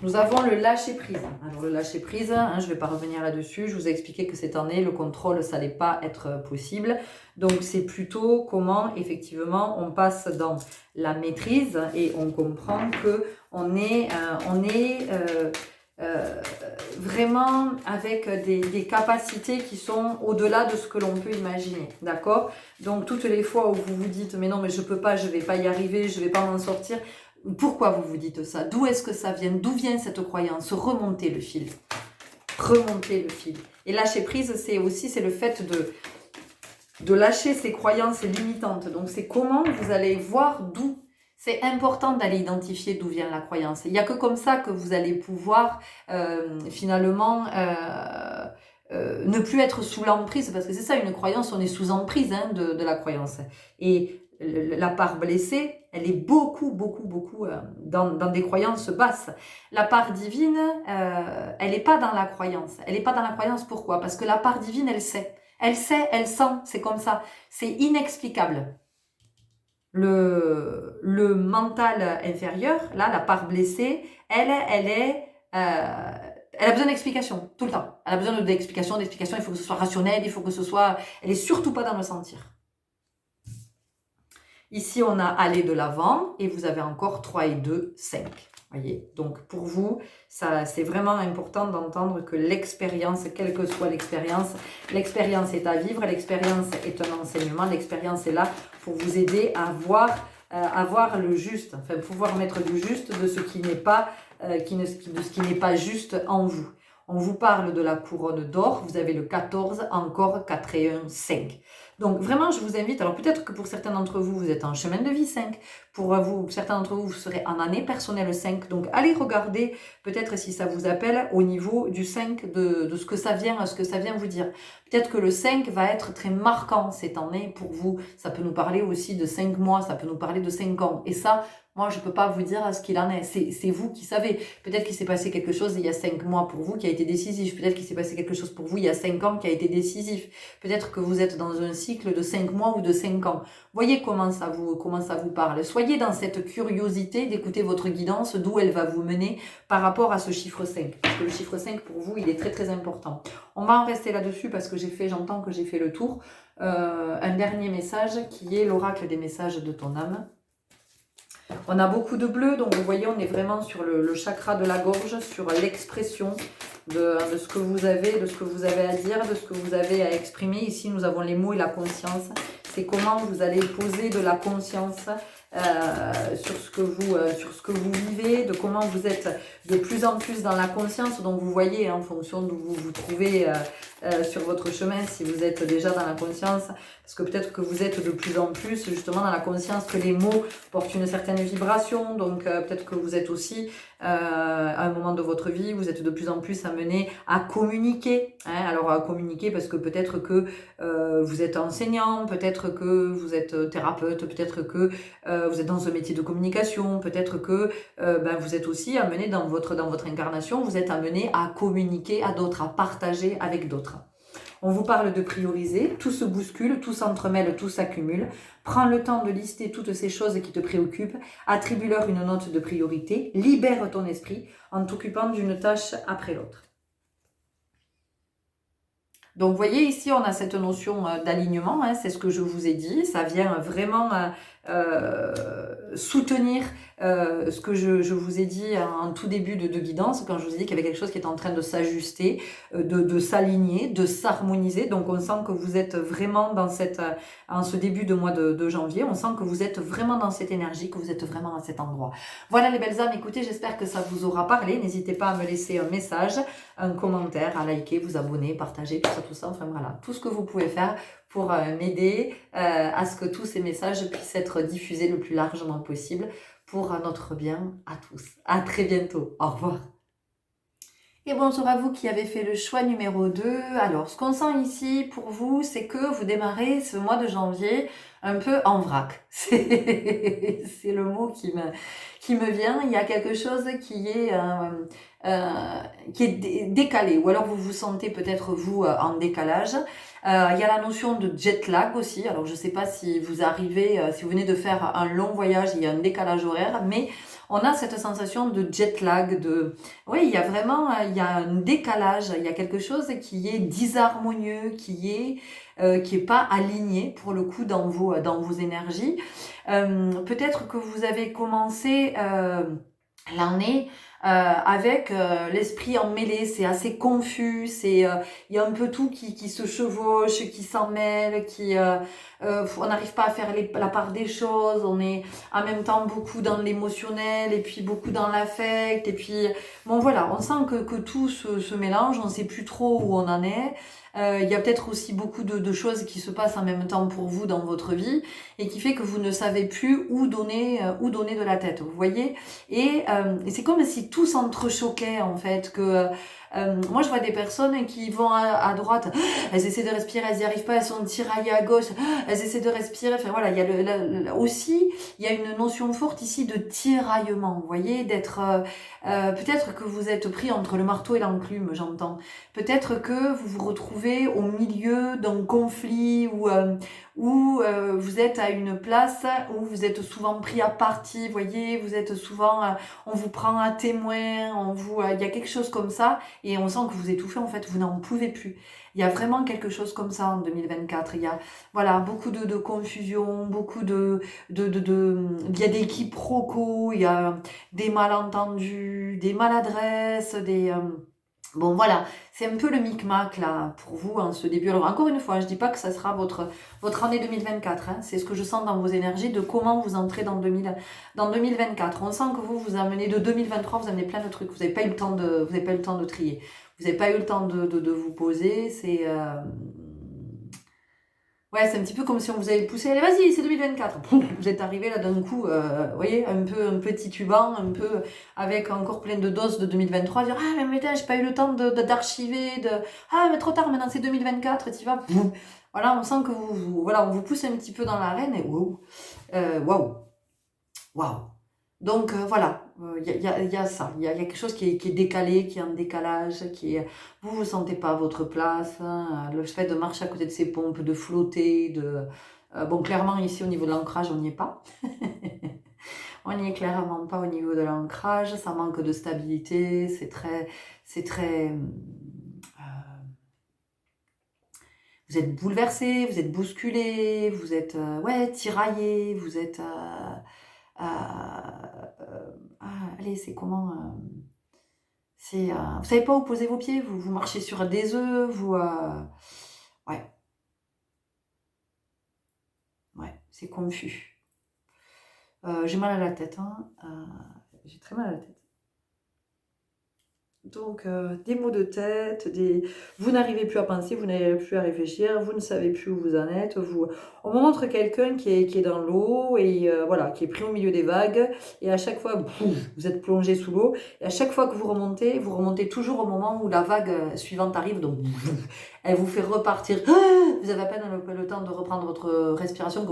Nous avons le lâcher-prise. Alors le lâcher-prise, hein, je ne vais pas revenir là-dessus. Je vous ai expliqué que cette année, le contrôle, ça n'allait pas être possible. Donc c'est plutôt comment, effectivement, on passe dans la maîtrise et on comprend qu'on est, vraiment avec des capacités qui sont au-delà de ce que l'on peut imaginer. D'accord? Donc toutes les fois où vous vous dites « mais non, mais je ne peux pas, je ne vais pas y arriver, je ne vais pas m'en sortir », pourquoi vous vous dites ça? D'où est-ce que ça vient? D'où vient cette croyance? Remontez le fil. Remontez le fil. Et lâcher prise, c'est le fait de lâcher ces croyances limitantes. Donc, c'est comment vous allez voir d'où. C'est important d'aller identifier d'où vient la croyance. Il n'y a que comme ça que vous allez pouvoir, finalement, ne plus être sous l'emprise. Parce que c'est ça, une croyance, on est sous emprise, hein, de la croyance. Et la part blessée, elle est beaucoup dans des croyances basses. La part divine, elle n'est pas dans la croyance. Elle n'est pas dans la croyance, pourquoi? Parce que la part divine, elle sait. Elle sait, elle sent, c'est comme ça. C'est inexplicable. Le mental inférieur, là, la part blessée, elle a besoin d'explications, tout le temps. Elle a besoin d'explications, il faut que ce soit rationnel, il faut que ce soit... Elle n'est surtout pas dans le sentir. Ici, on a aller de l'avant et vous avez encore 3 et 2, 5. Voyez. Donc, pour vous, c'est vraiment important d'entendre que l'expérience, quelle que soit l'expérience est à vivre, l'expérience est un enseignement, l'expérience est là pour vous aider à voir le juste, enfin, pouvoir mettre du juste de ce qui n'est pas, de ce qui n'est pas juste en vous. On vous parle de la couronne d'or, vous avez le 14, encore 4 et 1, 5. Donc vraiment, je vous invite, alors peut-être que pour certains d'entre vous, vous êtes en chemin de vie 5. Pour vous, certains d'entre vous, vous serez en année personnelle 5. Donc allez regarder, peut-être si ça vous appelle, au niveau du 5, de ce que ça vient vous dire. Peut-être que le 5 va être très marquant cette année pour vous. Ça peut nous parler aussi de 5 mois, ça peut nous parler de 5 ans. Et ça, moi, je ne peux pas vous dire ce qu'il en est. C'est vous qui savez. Peut-être qu'il s'est passé quelque chose il y a 5 mois pour vous qui a été décisif. Peut-être qu'il s'est passé quelque chose pour vous il y a 5 ans qui a été décisif. Peut-être que vous êtes dans un cycle de 5 mois ou de 5 ans. Voyez comment ça vous parle. Soyez dans cette curiosité d'écouter votre guidance, d'où elle va vous mener par rapport à ce chiffre 5. Parce que le chiffre 5, pour vous, il est très très important. On va en rester là-dessus parce que j'entends que j'ai fait le tour. Un dernier message qui est l'oracle des messages de ton âme. On a beaucoup de bleu, donc vous voyez, on est vraiment sur le chakra de la gorge, sur l'expression de ce que vous avez, de ce que vous avez à dire, de ce que vous avez à exprimer. Ici, nous avons les mots et la conscience. C'est comment vous allez poser de la conscience sur ce que vous vivez, de comment vous êtes de plus en plus dans la conscience. Donc vous voyez, en fonction d'où vous vous trouvez sur votre chemin, si vous êtes déjà dans la conscience, parce que peut-être que vous êtes de plus en plus justement dans la conscience que les mots portent une certaine vibration. Donc peut-être que vous êtes aussi à un moment de votre vie, vous êtes de plus en plus amené à communiquer. Hein. Alors à communiquer parce que peut-être que vous êtes enseignant, peut-être que vous êtes thérapeute, peut-être que vous êtes dans un métier de communication, peut-être que vous êtes aussi amené dans votre incarnation, vous êtes amené à communiquer à d'autres, à partager avec d'autres. On vous parle de prioriser, tout se bouscule, tout s'entremêle, tout s'accumule. Prends le temps de lister toutes ces choses qui te préoccupent, attribue-leur une note de priorité, libère ton esprit en t'occupant d'une tâche après l'autre. Donc, vous voyez, ici, on a cette notion d'alignement, hein, c'est ce que je vous ai dit. Ça vient vraiment soutenir ce que je vous ai dit en tout début de guidance, quand je vous ai dit qu'il y avait quelque chose qui est en train de s'ajuster, de s'aligner, de s'harmoniser. Donc, on sent que vous êtes vraiment dans en ce début de mois de janvier, on sent que vous êtes vraiment dans cette énergie, que vous êtes vraiment à cet endroit. Voilà les belles âmes, écoutez, j'espère que ça vous aura parlé. N'hésitez pas à me laisser un message, un commentaire, à liker, vous abonner, partager, tout ça, enfin voilà, tout ce que vous pouvez faire pour m'aider à ce que tous ces messages puissent être diffusés le plus largement possible pour notre bien à tous. À très bientôt, au revoir. Et bonjour à vous qui avez fait le choix numéro 2. Alors, ce qu'on sent ici pour vous, c'est que vous démarrez ce mois de janvier un peu en vrac. C'est le mot qui me vient. Il y a quelque chose qui est décalé, ou alors vous vous sentez peut-être vous en décalage. Il y a la notion de jet lag aussi. Alors, je ne sais pas si vous arrivez, si vous venez de faire un long voyage, il y a un décalage horaire, mais on a cette sensation de jet lag, oui, il y a vraiment, il y a un décalage, il y a quelque chose qui est disharmonieux, qui est pas aligné pour le coup dans vos énergies. Peut-être que vous avez commencé l'année avec l'esprit emmêlé, c'est assez confus, il y a un peu tout qui se chevauche, qui s'en mêle, on n'arrive pas à faire la part des choses, on est en même temps beaucoup dans l'émotionnel et puis beaucoup dans l'affect, et puis bon voilà, on sent que tout se mélange, on ne sait plus trop où on en est. Il y a peut-être aussi beaucoup de choses qui se passent en même temps pour vous dans votre vie et qui fait que vous ne savez plus où donner de la tête, vous voyez, et c'est comme si tout s'entrechoquait en fait, moi je vois des personnes qui vont à droite, elles essaient de respirer, elles n'y arrivent pas, elles sont tiraillées à gauche, elles essaient de respirer, enfin voilà, il y a aussi il y a une notion forte ici de tiraillement, vous voyez, d'être peut-être que vous êtes pris entre le marteau et l'enclume, j'entends. Peut-être que vous vous retrouvez au milieu d'un conflit où vous êtes à une place où vous êtes souvent pris à partie, vous voyez, vous êtes souvent, on vous prend à témoin, il y a quelque chose comme ça, et on sent que vous étouffez en fait, vous n'en pouvez plus. Il y a vraiment quelque chose comme ça en 2024. Il y a voilà beaucoup de confusion, il y a des quiproquos, il y a des malentendus, des maladresses, bon voilà, c'est un peu le micmac là pour vous en ce début. Alors encore une fois, je dis pas que ça sera votre année 2024, hein. C'est ce que je sens dans vos énergies de comment vous entrez dans 2024. On sent que vous amenez de 2023, vous amenez plein de trucs. Vous n'avez pas eu le temps de trier. Vous n'avez pas eu le temps de vous poser. Ouais, c'est un petit peu comme si on vous avait poussé, allez vas-y, c'est 2024. Vous êtes arrivé là d'un coup, vous voyez, un peu titubant, un peu avec encore plein de doses de 2023, dire ah mais putain, j'ai pas eu le temps d'archiver, ah mais trop tard, maintenant c'est 2024, tu vas. Voilà, on sent que voilà, on vous pousse un petit peu dans l'arène et waouh, waouh, waouh. Donc voilà, il y a ça, il y a quelque chose qui est décalé, qui est en décalage, vous ne sentez pas à votre place, hein, le fait de marcher à côté de ces pompes, de flotter, bon clairement ici au niveau de l'ancrage on n'y est pas, on n'y est clairement pas au niveau de l'ancrage, ça manque de stabilité, c'est très vous êtes bouleversé, vous êtes bousculé, vous êtes ouais, tiraillé, vous êtes allez, c'est comment vous savez pas où poser vos pieds, vous marchez sur des œufs, ouais, c'est confus. J'ai mal à la tête, hein, j'ai très mal à la tête. Donc, des maux de tête, vous n'arrivez plus à penser, vous n'arrivez plus à réfléchir, vous ne savez plus où vous en êtes. On vous montre quelqu'un qui est dans l'eau et voilà, qui est pris au milieu des vagues. Et à chaque fois, vous êtes plongé sous l'eau. Et à chaque fois que vous remontez toujours au moment où la vague suivante arrive. Donc, elle vous fait repartir. Vous avez à peine le temps de reprendre votre respiration.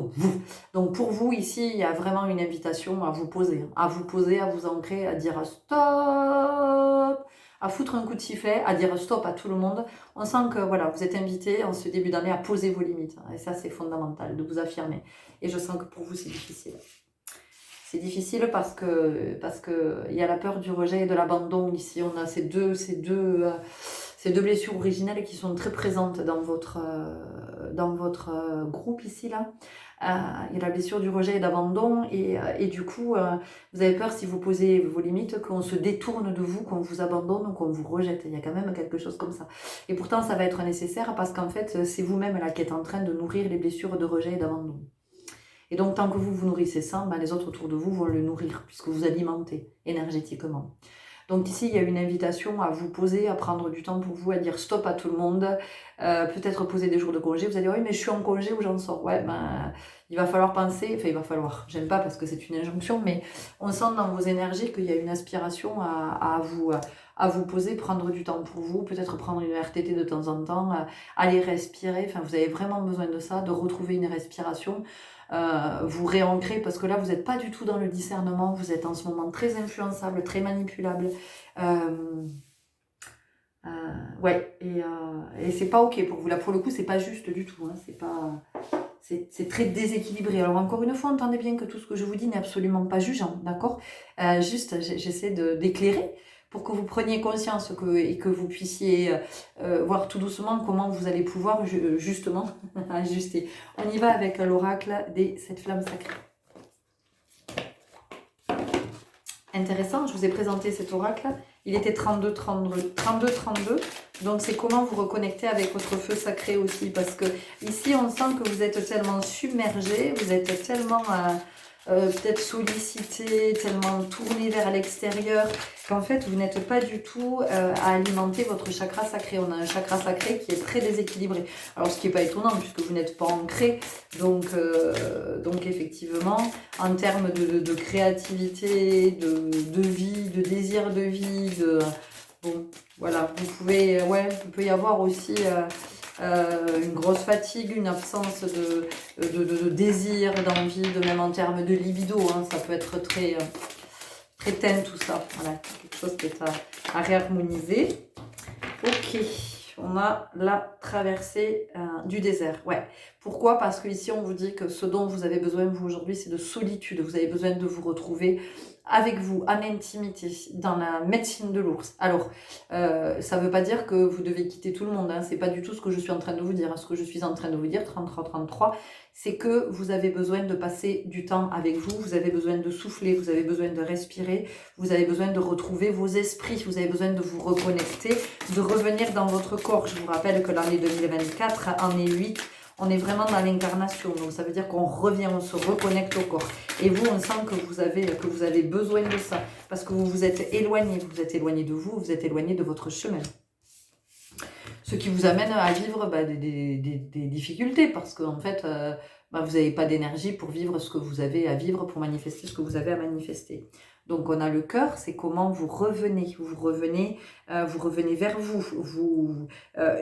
Donc, pour vous, ici, il y a vraiment une invitation à vous poser, à vous ancrer, à dire stop, à foutre un coup de sifflet, à dire stop à tout le monde. On sent que voilà, vous êtes invité en ce début d'année à poser vos limites. Et ça, c'est fondamental de vous affirmer. Et je sens que pour vous, c'est difficile. C'est difficile parce que il y a la peur du rejet et de l'abandon. Ici, on a ces deux blessures originelles qui sont très présentes dans votre groupe ici là. Il y a la blessure du rejet et d'abandon et du coup, vous avez peur si vous posez vos limites qu'on se détourne de vous, qu'on vous abandonne ou qu'on vous rejette. Il y a quand même quelque chose comme ça. Et pourtant, ça va être nécessaire parce qu'en fait, c'est vous-même là qui êtes en train de nourrir les blessures de rejet et d'abandon. Et donc, tant que vous vous nourrissez ça, ben, les autres autour de vous vont le nourrir, puisque vous alimentez énergétiquement. Donc ici, il y a une invitation à vous poser, à prendre du temps pour vous, à dire stop à tout le monde, peut-être poser des jours de congé. Vous allez dire, oui, mais je suis en congé ou j'en sors. Ouais, ben, il va falloir penser, enfin, il va falloir, j'aime pas parce que c'est une injonction, mais on sent dans vos énergies qu'il y a une aspiration à vous poser, prendre du temps pour vous, peut-être prendre une RTT de temps en temps, aller respirer. Enfin, vous avez vraiment besoin de ça, de retrouver une respiration. Vous réancrer parce que là vous n'êtes pas du tout dans le discernement, vous êtes en ce moment très influençable, très manipulable. Ouais, et c'est pas ok pour vous. Là pour le coup, c'est pas juste du tout. Hein. C'est très déséquilibré. Alors encore une fois, entendez bien que tout ce que je vous dis n'est absolument pas jugeant, d'accord? Juste, j'essaie d'éclairer pour que vous preniez conscience et que vous puissiez voir tout doucement comment vous allez pouvoir justement ajuster. On y va avec l'oracle des 7 flammes sacrées. Intéressant, je vous ai présenté cet oracle. Il était 32-32. Donc c'est comment vous reconnecter avec votre feu sacré aussi. Parce que ici, on sent que vous êtes tellement submergé, vous êtes tellement peut-être sollicité, tellement tourné vers l'extérieur, qu'en fait, vous n'êtes pas du tout à alimenter votre chakra sacré. On a un chakra sacré qui est très déséquilibré. Alors, ce qui n'est pas étonnant, puisque vous n'êtes pas ancré. Donc effectivement, en termes de créativité, de vie, de désir de vie, bon, voilà, vous pouvez, ouais, il peut y avoir aussi une grosse fatigue, une absence de désir, d'envie, de même en termes de libido, hein, ça peut être très, très ten tout ça, voilà, quelque chose qui est à réharmoniser. Ok, on a la traversée du désert, ouais. Pourquoi? Parce qu'ici on vous dit que ce dont vous avez besoin vous aujourd'hui c'est de solitude, vous avez besoin de vous retrouver avec vous, en intimité, dans la médecine de l'ours. Alors, ça ne veut pas dire que vous devez quitter tout le monde, hein. C'est pas du tout ce que je suis en train de vous dire. Ce que je suis en train de vous dire, 33, c'est que vous avez besoin de passer du temps avec vous, vous avez besoin de souffler, vous avez besoin de respirer, vous avez besoin de retrouver vos esprits, vous avez besoin de vous reconnecter, de revenir dans votre corps. Je vous rappelle que l'année 2024 en est 8. On est vraiment dans l'incarnation, donc ça veut dire qu'on revient, on se reconnecte au corps. Et vous, on sent que vous avez besoin de ça, parce que vous vous êtes éloigné de vous, vous êtes éloigné de votre chemin. Ce qui vous amène à vivre des difficultés, parce qu'en fait, vous n'avez pas d'énergie pour vivre ce que vous avez à vivre, pour manifester ce que vous avez à manifester. Donc on a le cœur, c'est comment vous revenez vers vous.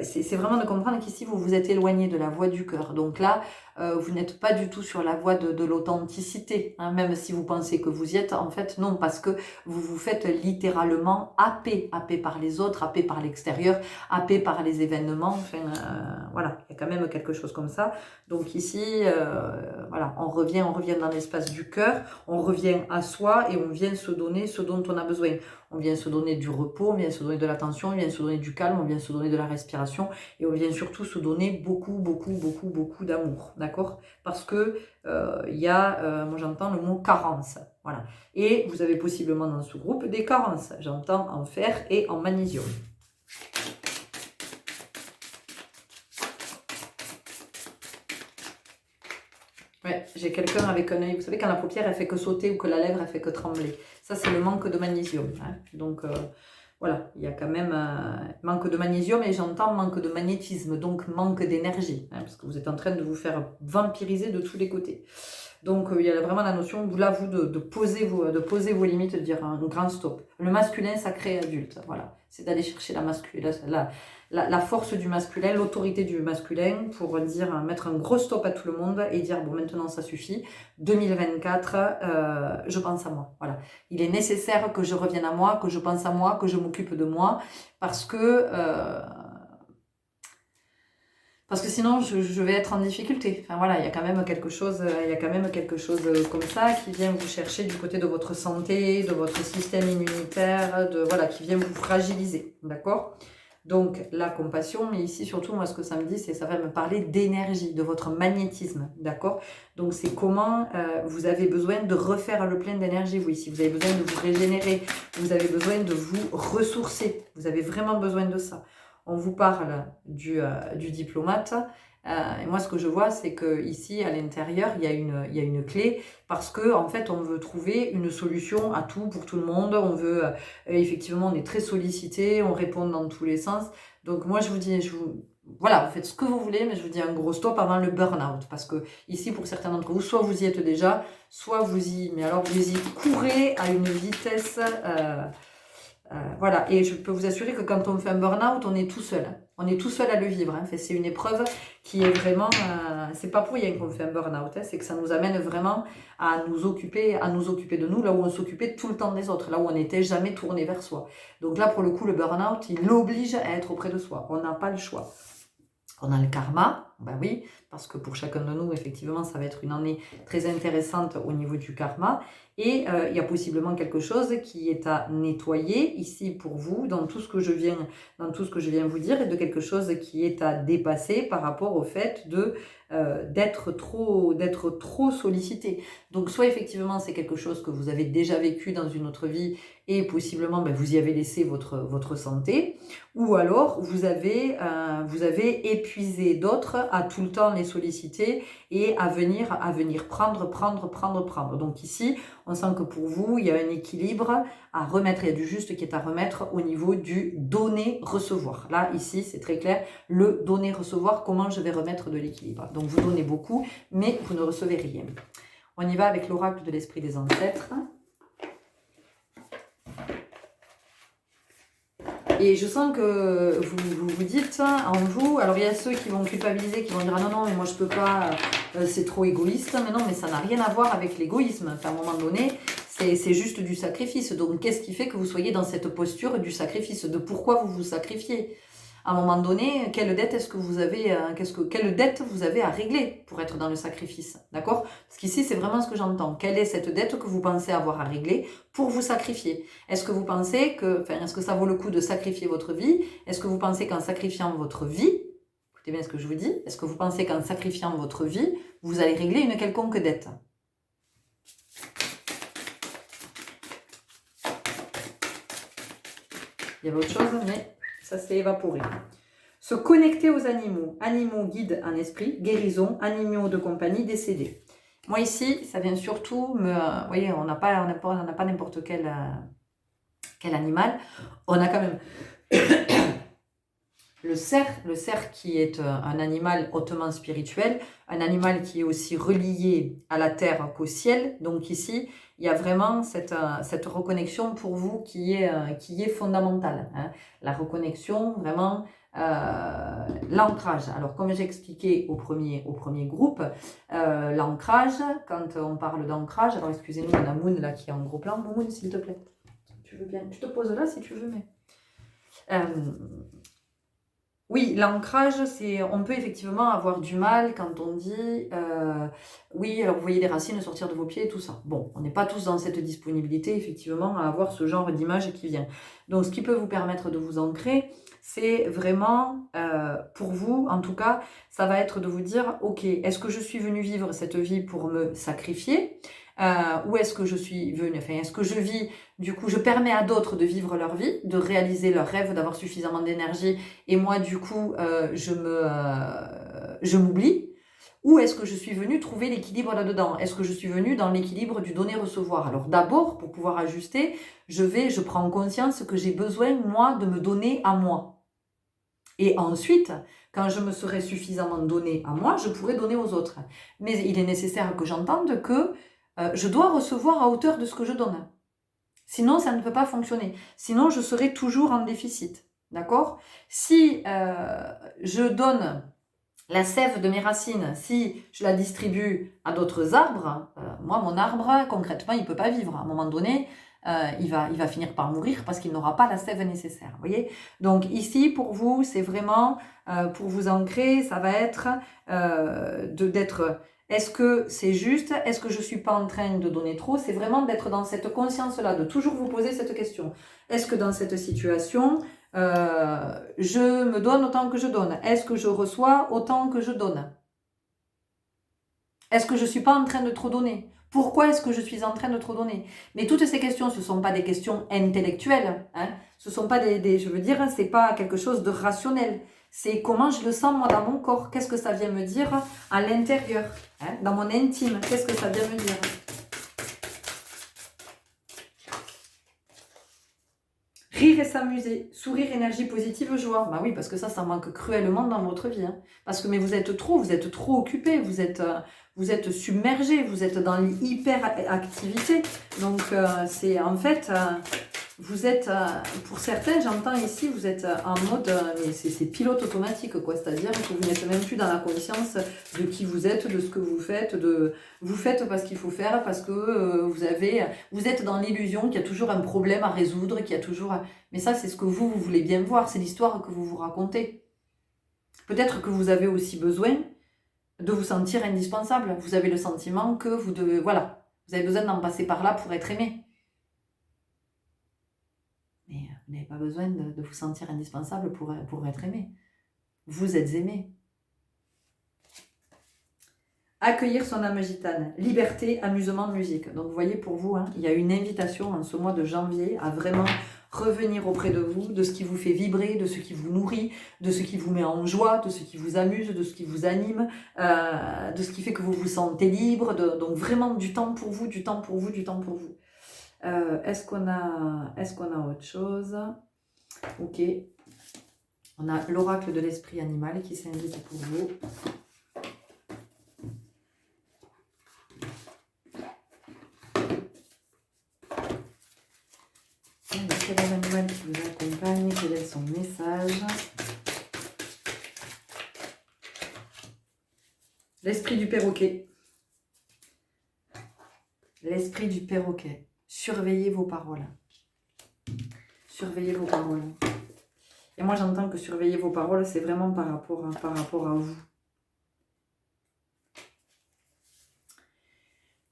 C'est vraiment de comprendre qu'ici vous vous êtes éloigné de la voie du cœur. Donc là, vous n'êtes pas du tout sur la voie de l'authenticité, hein, même si vous pensez que vous y êtes. En fait, non, parce que vous vous faites littéralement happer par les autres, happer par l'extérieur, happé par les événements, enfin voilà, il y a quand même quelque chose comme ça. Donc ici, voilà, on revient dans l'espace du cœur, on revient à soi et on vient se donner ce dont on a besoin. On vient se donner du repos, on vient se donner de l'attention, on vient se donner du calme, on vient se donner de la respiration et on vient surtout se donner beaucoup d'amour, d'accord? Parce que il y a, moi j'entends le mot carence, voilà. Et vous avez possiblement dans ce groupe des carences, j'entends en fer et en magnésium. Ouais, j'ai quelqu'un avec un œil, vous savez quand la paupière elle fait que sauter ou que la lèvre elle fait que trembler. Ça c'est le manque de magnésium. Hein. Donc voilà, il y a quand même manque de magnésium et j'entends manque de magnétisme, donc manque d'énergie. Hein, parce que vous êtes en train de vous faire vampiriser de tous les côtés. Donc il y a vraiment la notion, là, vous, de poser vos limites, de dire un grand stop. Le masculin sacré adulte, voilà. C'est d'aller chercher la force du masculin, l'autorité du masculin pour dire, mettre un gros stop à tout le monde et dire, bon, maintenant ça suffit. 2024, je pense à moi. Voilà. Il est nécessaire que je revienne à moi, que je pense à moi, que je m'occupe de moi, parce que sinon je vais être en difficulté. Enfin voilà, il y a quand même quelque chose, comme ça qui vient vous chercher du côté de votre santé, de votre système immunitaire, qui vient vous fragiliser, d'accord? Donc la compassion, mais ici surtout moi ce que ça me dit, c'est ça va me parler d'énergie, de votre magnétisme, d'accord? Donc c'est comment vous avez besoin de refaire le plein d'énergie, vous ici, vous avez besoin de vous régénérer, vous avez besoin de vous ressourcer, vous avez vraiment besoin de ça. On vous parle du diplomate. Et moi, ce que je vois, c'est que ici, à l'intérieur, il y a une clé parce que, en fait, on veut trouver une solution à tout pour tout le monde. On veut, effectivement, on est très sollicité, on répond dans tous les sens. Donc, moi, je vous dis, voilà, vous faites ce que vous voulez, mais je vous dis un gros stop avant le burn-out. Parce que ici, pour certains d'entre vous, soit vous y êtes déjà, soit vous y courez à une vitesse... voilà, et je peux vous assurer que quand on fait un burn-out, on est tout seul. On est tout seul à le vivre. Hein. C'est une épreuve qui est vraiment... c'est pas pour rien qu'on fait un burn-out. Hein. C'est que ça nous amène vraiment à nous occuper de nous, là où on s'occupait tout le temps des autres, là où on n'était jamais tourné vers soi. Donc là, pour le coup, le burn-out, il l'oblige à être auprès de soi. On n'a pas le choix. On a le karma, ben oui, parce que pour chacun de nous, effectivement, ça va être une année très intéressante au niveau du karma. Et il y a possiblement quelque chose qui est à nettoyer ici pour vous, dans tout ce que je viens vous dire, et de quelque chose qui est à dépasser par rapport au fait d'être trop sollicité. Donc soit effectivement c'est quelque chose que vous avez déjà vécu dans une autre vie et possiblement vous y avez laissé votre santé, ou alors vous avez épuisé d'autres à tout le temps les solliciter et à venir prendre. Donc ici, on sent que pour vous, il y a un équilibre à remettre, il y a du juste qui est à remettre au niveau du donner-recevoir. Là, ici, c'est très clair, le donner-recevoir, comment je vais remettre de l'équilibre. Donc vous donnez beaucoup, mais vous ne recevez rien. On y va avec l'oracle de l'esprit des ancêtres. Et je sens que vous dites en vous, alors il y a ceux qui vont culpabiliser, qui vont dire ah non, mais moi je peux pas, c'est trop égoïste. Mais non, mais ça n'a rien à voir avec l'égoïsme. Enfin, à un moment donné, c'est juste du sacrifice. Donc qu'est-ce qui fait que vous soyez dans cette posture du sacrifice, de pourquoi vous vous sacrifiez? À un moment donné, quelle dette est-ce que vous avez, quelle dette vous avez à régler pour être dans le sacrifice, d'accord? Parce qu'ici, c'est vraiment ce que j'entends. Quelle est cette dette que vous pensez avoir à régler pour vous sacrifier? Est-ce que vous pensez est-ce que ça vaut le coup de sacrifier votre vie? Est-ce que vous pensez qu'en sacrifiant votre vie, écoutez bien ce que je vous dis, est-ce que vous pensez qu'en sacrifiant votre vie, vous allez régler une quelconque dette? Il y avait autre chose, mais ça s'est évaporé. Se connecter aux animaux. Animaux guides en esprit, guérison, animaux de compagnie décédés. Moi ici, ça vient surtout me... Vous voyez, on n'a pas n'importe quel animal. On a quand même le cerf qui est un animal hautement spirituel, un animal qui est aussi relié à la terre qu'au ciel. Donc ici, il y a vraiment cette reconnexion pour vous qui est fondamentale. Hein. La reconnexion, vraiment, l'ancrage. Alors, comme j'ai expliqué au premier groupe, l'ancrage, quand on parle d'ancrage, alors excusez-nous, il y a Moon là qui est en gros plan. Moon, s'il te plaît, tu veux bien, tu te poses là si tu veux, mais... Oui, l'ancrage, on peut effectivement avoir du mal quand on dit oui, alors vous voyez les racines sortir de vos pieds et tout ça. Bon, on n'est pas tous dans cette disponibilité, effectivement, à avoir ce genre d'image qui vient. Donc, ce qui peut vous permettre de vous ancrer, c'est vraiment, pour vous, en tout cas, ça va être de vous dire, ok, est-ce que je suis venue vivre cette vie pour me sacrifier ou est-ce que je suis venue, est-ce que je vis, du coup, je permets à d'autres de vivre leur vie, de réaliser leurs rêves, d'avoir suffisamment d'énergie, et moi, du coup, je m'oublie, ou est-ce que je suis venue trouver l'équilibre là-dedans? Est-ce que je suis venue dans l'équilibre du donner-recevoir? Alors d'abord, pour pouvoir ajuster, je prends conscience que j'ai besoin, moi, de me donner à moi. Et ensuite, Quand je me serai suffisamment donné à moi, je pourrai donner aux autres. Mais il est nécessaire que j'entende que je dois recevoir à hauteur de ce que je donne. Sinon, ça ne peut pas fonctionner. Sinon, je serai toujours en déficit. D'accord? Si je donne la sève de mes racines, si je la distribue à d'autres arbres, moi, mon arbre, concrètement, il ne peut pas vivre. À un moment donné, il va finir par mourir parce qu'il n'aura pas la sève nécessaire. Vous voyez? Donc ici, pour vous, c'est vraiment, pour vous ancrer, ça va être d'être... Est-ce que c'est juste? Est-ce que je ne suis pas en train de donner trop? C'est vraiment d'être dans cette conscience-là, de toujours vous poser cette question. Est-ce que dans cette situation, je me donne autant que je donne? Est-ce que je reçois autant que je donne? Est-ce que je ne suis pas en train de trop donner? Pourquoi est-ce que je suis en train de trop donner? Mais toutes ces questions, ce ne sont pas des questions intellectuelles. Hein. Ce ne sont pas je veux dire, c'est pas quelque chose de rationnel. C'est comment je le sens moi dans mon corps. Qu'est-ce que ça vient me dire à l'intérieur, hein, dans mon intime? Qu'est-ce que ça vient me dire? Rire et s'amuser, sourire, énergie positive, joie. Bah oui, parce que ça manque cruellement dans votre vie. Hein. Parce que mais vous êtes trop occupé, vous êtes submergé, vous êtes dans l'hyperactivité. Donc c'est en fait, vous êtes, pour certains, j'entends ici, vous êtes en mode, mais c'est pilote automatique, quoi. C'est-à-dire que vous n'êtes même plus dans la conscience de qui vous êtes, de ce que vous faites, vous faites parce qu'il faut faire, parce que vous êtes dans l'illusion qu'il y a toujours un problème à résoudre, qu'il y a toujours... Mais ça, c'est ce que vous voulez bien voir, c'est l'histoire que vous vous racontez. Peut-être que vous avez aussi besoin de vous sentir indispensable. Vous avez le sentiment que vous devez... Voilà, vous avez besoin d'en passer par là pour être aimé. Mais vous n'avez pas besoin de vous sentir indispensable pour être aimé. Vous êtes aimé. Accueillir son âme gitane. Liberté, amusement, musique. Donc vous voyez pour vous, hein, il y a une invitation en ce mois de janvier à vraiment revenir auprès de vous, de ce qui vous fait vibrer, de ce qui vous nourrit, de ce qui vous met en joie, de ce qui vous amuse, de ce qui vous anime, de ce qui fait que vous vous sentez libre. Donc vraiment du temps pour vous, du temps pour vous, du temps pour vous. Est-ce qu'on a autre chose? Ok. On a l'oracle de l'esprit animal qui s'invite pour vous. Quel est l'animal qui vous accompagne? Quel est son message? L'esprit du perroquet. L'esprit du perroquet. Surveillez vos paroles. Surveillez vos paroles. Et moi, j'entends que surveiller vos paroles, c'est vraiment par rapport à vous.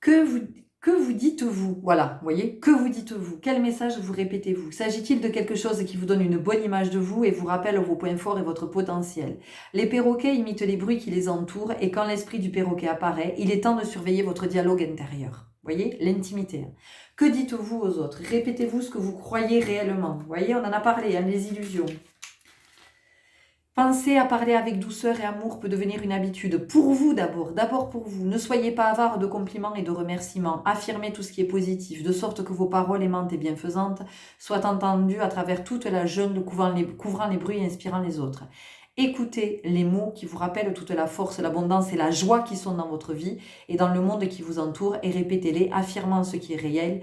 Que vous dites-vous? Voilà, vous voyez, que vous dites-vous? Quel message vous répétez-vous? S'agit-il de quelque chose qui vous donne une bonne image de vous et vous rappelle vos points forts et votre potentiel? Les perroquets imitent les bruits qui les entourent et quand l'esprit du perroquet apparaît, il est temps de surveiller votre dialogue intérieur. Vous voyez, l'intimité. Que dites-vous aux autres? Répétez-vous ce que vous croyez réellement. Vous voyez, on en a parlé, hein, les illusions. Pensez à parler avec douceur et amour peut devenir une habitude. Pour vous d'abord pour vous. Ne soyez pas avare de compliments et de remerciements. Affirmez tout ce qui est positif, de sorte que vos paroles aimantes et bienfaisantes soient entendues à travers toute la jeûne, couvrant les bruits et inspirant les autres. Écoutez les mots qui vous rappellent toute la force, l'abondance et la joie qui sont dans votre vie et dans le monde qui vous entoure et répétez-les, affirmant ce qui est réel,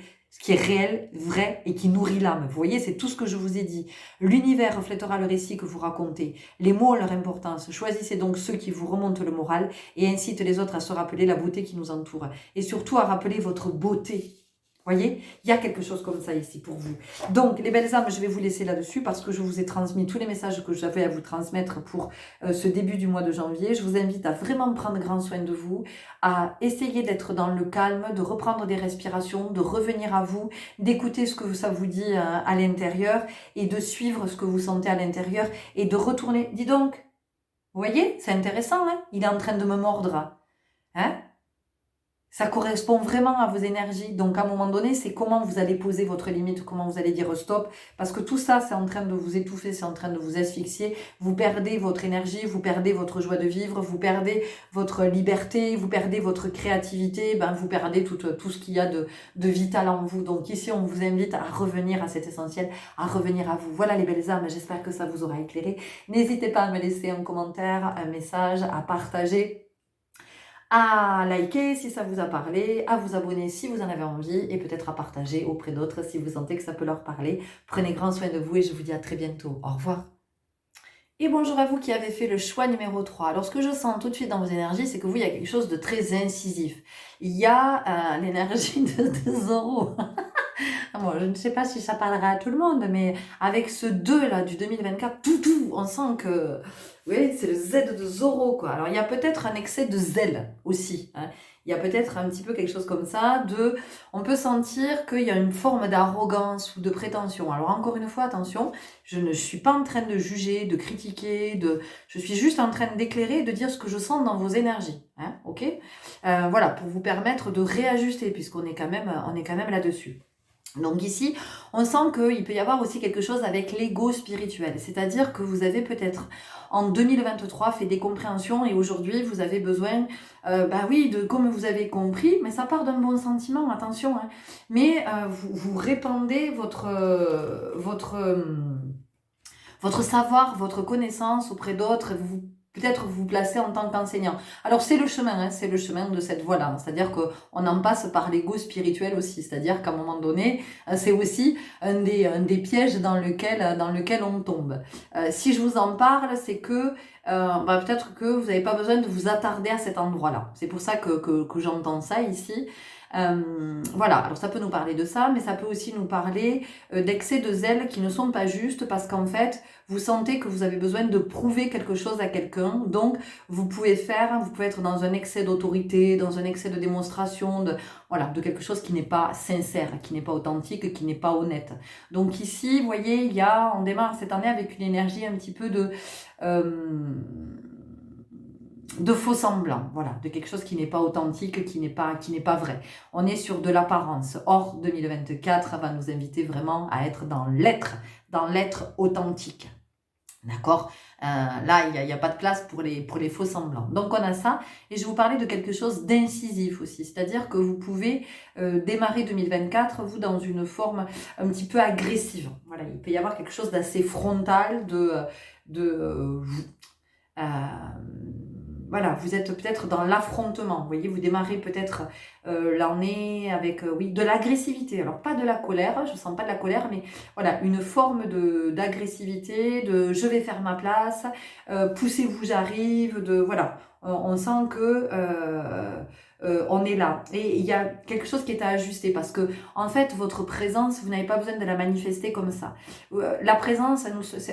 vrai et qui nourrit l'âme. Vous voyez, c'est tout ce que je vous ai dit. L'univers reflètera le récit que vous racontez. Les mots ont leur importance. Choisissez donc ceux qui vous remontent le moral et incitent les autres à se rappeler la beauté qui nous entoure. Et surtout à rappeler votre beauté. Vous voyez, il y a quelque chose comme ça ici pour vous. Donc, les belles âmes, je vais vous laisser là-dessus parce que je vous ai transmis tous les messages que j'avais à vous transmettre pour ce début du mois de janvier. Je vous invite à vraiment prendre grand soin de vous, à essayer d'être dans le calme, de reprendre des respirations, de revenir à vous, d'écouter ce que ça vous dit à l'intérieur et de suivre ce que vous sentez à l'intérieur et de retourner. Dis donc, vous voyez, c'est intéressant, hein? Il est en train de me mordre. Hein? ça correspond vraiment à vos énergies. Donc, à un moment donné, c'est comment vous allez poser votre limite, comment vous allez dire stop. Parce que tout ça, c'est en train de vous étouffer, c'est en train de vous asphyxier. Vous perdez votre énergie, vous perdez votre joie de vivre, vous perdez votre liberté, vous perdez votre créativité, ben, vous perdez tout ce qu'il y a de vital en vous. Donc, ici, on vous invite à revenir à cet essentiel, à revenir à vous. Voilà les belles âmes, j'espère que ça vous aura éclairé. N'hésitez pas à me laisser un commentaire, un message, à partager, à liker si ça vous a parlé, à vous abonner si vous en avez envie et peut-être à partager auprès d'autres si vous sentez que ça peut leur parler. Prenez grand soin de vous et je vous dis à très bientôt. Au revoir. Et bonjour à vous qui avez fait le choix numéro 3. Alors ce que je sens tout de suite dans vos énergies, c'est que vous, il y a quelque chose de très incisif. Il y a l'énergie de Zoro. Bon, je ne sais pas si ça parlera à tout le monde, mais avec ce 2 là du 2024, on sent que oui, c'est le Z de Zorro, quoi. Alors il y a peut-être un excès de zèle aussi, hein. Il y a peut-être un petit peu quelque chose comme ça, on peut sentir qu'il y a une forme d'arrogance ou de prétention. Alors encore une fois, attention, je ne suis pas en train de juger, de critiquer, je suis juste en train d'éclairer et de dire ce que je sens dans vos énergies, hein, ok. Voilà, pour vous permettre de réajuster, puisqu'on est quand même là-dessus. Donc ici, on sent qu'il peut y avoir aussi quelque chose avec l'ego spirituel. C'est-à-dire que vous avez peut-être en 2023 fait des compréhensions et aujourd'hui vous avez besoin, oui, comme vous avez compris, mais ça part d'un bon sentiment, attention, hein, mais vous répandez votre savoir, votre connaissance auprès d'autres, peut-être vous placez en tant qu'enseignant. Alors c'est le chemin, hein, c'est le chemin de cette voie-là. Hein. C'est-à-dire qu'on en passe par l'ego spirituel aussi. C'est-à-dire qu'à un moment donné, c'est aussi un des pièges dans lequel on tombe. Si je vous en parle, c'est que peut-être que vous n'avez pas besoin de vous attarder à cet endroit-là. C'est pour ça que j'entends ça ici. Voilà, alors ça peut nous parler de ça, mais ça peut aussi nous parler d'excès de zèle qui ne sont pas justes parce qu'en fait, vous sentez que vous avez besoin de prouver quelque chose à quelqu'un, donc vous pouvez être dans un excès d'autorité, dans un excès de démonstration, de quelque chose qui n'est pas sincère, qui n'est pas authentique, qui n'est pas honnête. Donc ici, vous voyez, on démarre cette année avec une énergie un petit peu de faux semblant, voilà, de quelque chose qui n'est pas authentique, qui n'est pas vrai. On est sur de l'apparence. Or, 2024 va nous inviter vraiment à être dans l'être authentique. D'accord. Là, il n'y a pas de place pour les faux semblants. Donc, on a ça. Et je vais vous parler de quelque chose d'incisif aussi. C'est-à-dire que vous pouvez démarrer 2024, vous, dans une forme un petit peu agressive. Voilà, il peut y avoir quelque chose d'assez frontal, voilà, vous êtes peut-être dans l'affrontement. Vous voyez, vous démarrez peut-être l'année avec, de l'agressivité. Alors, pas de la colère, je ne sens pas de la colère, mais voilà, une forme d'agressivité, je vais faire ma place, poussez-vous, j'arrive, voilà. On sent que on est là. Et il y a quelque chose qui est à ajuster parce que, en fait, votre présence, vous n'avez pas besoin de la manifester comme ça. La présence,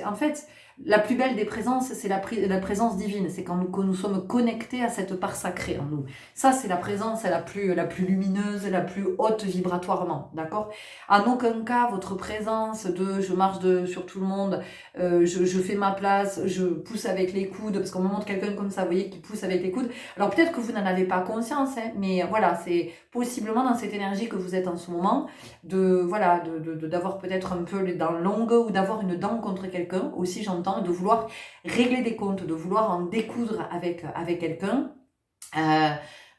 en fait, la plus belle des présences, c'est la présence divine. C'est quand nous sommes connectés à cette part sacrée en nous. Ça, c'est la présence la plus lumineuse, la plus haute vibratoirement. D'accord? En aucun cas, votre présence je marche sur tout le monde, je fais ma place, je pousse avec les coudes, parce qu'on me montre quelqu'un comme ça, vous voyez, qui pousse avec les coudes. Alors peut-être que vous n'en avez pas conscience, hein, mais voilà, c'est possiblement dans cette énergie que vous êtes en ce moment, d'avoir peut-être un peu les dents longues ou d'avoir une dent contre quelqu'un, aussi j'entends, de vouloir régler des comptes, de vouloir en découdre avec quelqu'un.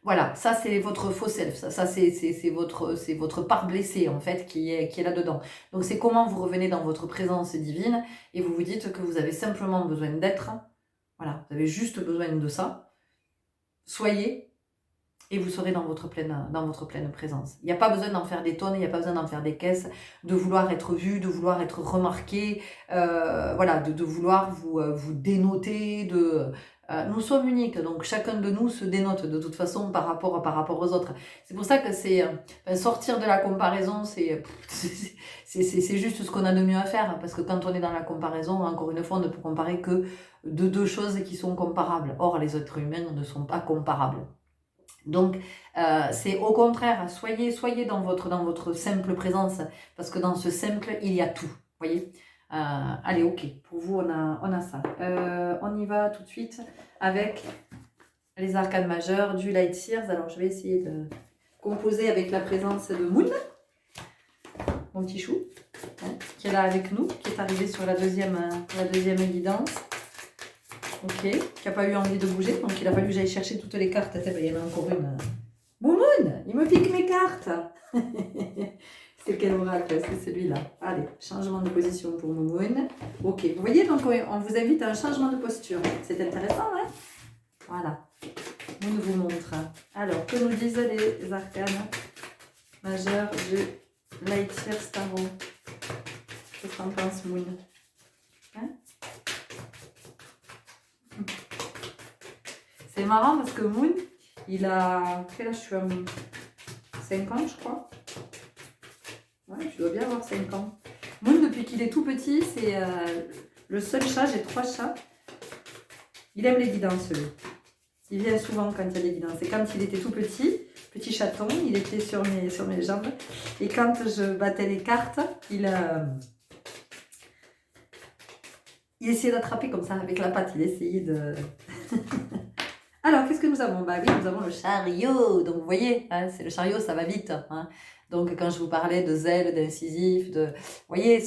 Voilà, ça c'est votre faux self, ça c'est votre part blessée en fait qui est là-dedans. Donc c'est comment vous revenez dans votre présence divine et vous vous dites que vous avez simplement besoin d'être, voilà, vous avez juste besoin de ça. Soyez et vous serez dans votre pleine présence. Il n'y a pas besoin d'en faire des tonnes, il n'y a pas besoin d'en faire des caisses, de vouloir être vu, de vouloir être remarqué, de vouloir vous dénoter, nous sommes uniques, donc chacun de nous se dénote de toute façon par rapport aux autres. C'est pour ça que c'est sortir de la comparaison, c'est juste ce qu'on a de mieux à faire, parce que quand on est dans la comparaison, encore une fois, on ne peut comparer que de deux choses qui sont comparables. Or, les êtres humains ne sont pas comparables. Donc, c'est au contraire, soyez dans votre simple présence, parce que dans ce simple, il y a tout, voyez. Allez, ok, pour vous, on a ça. On y va tout de suite avec les arcanes majeures du Light Seers. Alors, je vais essayer composé avec la présence de Moon, mon petit chou, hein, qui est là avec nous, qui est arrivé sur la deuxième guidance. Ok, qui n'a pas eu envie de bouger, donc il a fallu que j'aille chercher toutes les cartes. Il y en a encore une. Moumoun, il me pique mes cartes. C'est quel oracle? C'est celui-là. Allez, changement de position pour Moumoun. Ok, vous voyez, donc on vous invite à un changement de posture. C'est intéressant, hein? Voilà. Moon vous montre. Alors, que nous disent les arcanes majeurs du Lightyear Starro? Qu'est-ce qu'en pense Moon? Hein? C'est marrant parce que Moon, il a... Quel âge tu as, Moon? 5 ans, je crois. Ouais, tu dois bien avoir 5 ans. Moon, depuis qu'il est tout petit, c'est le seul chat, j'ai 3 chats. Il aime les guidances, lui. Il vient souvent quand il y a des guidances. Et quand il était tout petit chaton, il était sur mes jambes. Et quand je battais les cartes, il essayait d'attraper comme ça, avec la patte. Il essayait de... Alors, qu'est-ce que nous avons? Bah oui, nous avons le chariot. Donc, vous voyez, hein, c'est le chariot, ça va vite. Hein. Donc, quand je vous parlais de zèle, d'incisif, de... Vous voyez,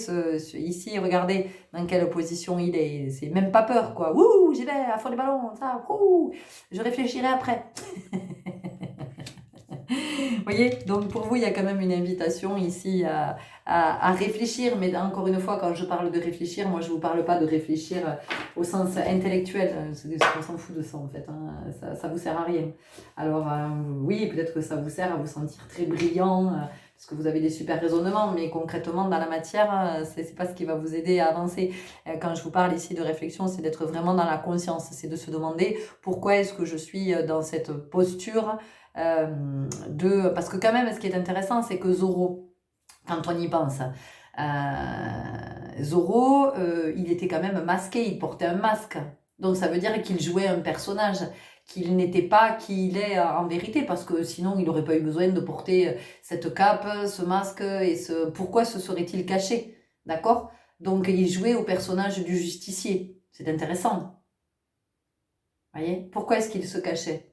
ici, regardez dans quelle position il est. C'est même pas peur, quoi. Ouh, j'y vais, à fond des ballons, ça, ouh, je réfléchirai après. Vous voyez, donc pour vous, il y a quand même une invitation ici à réfléchir. Mais encore une fois, quand je parle de réfléchir, moi, je ne vous parle pas de réfléchir au sens intellectuel. On s'en fout de ça, en fait. Hein. Ça ne vous sert à rien. Alors, oui, peut-être que ça vous sert à vous sentir très brillant, parce que vous avez des super raisonnements. Mais concrètement, dans la matière, ce n'est pas ce qui va vous aider à avancer. Quand je vous parle ici de réflexion, c'est d'être vraiment dans la conscience. C'est de se demander pourquoi est-ce que je suis dans cette posture parce que quand même, ce qui est intéressant, c'est que Zorro, quand on y pense, Zorro, il était quand même masqué, il portait un masque. Donc ça veut dire qu'il jouait un personnage, qu'il n'était pas qui il est en vérité, parce que sinon il n'aurait pas eu besoin de porter cette cape, ce masque, pourquoi se serait-il caché? D'accord? Donc il jouait au personnage du justicier. C'est intéressant. Vous voyez? Pourquoi est-ce qu'il se cachait?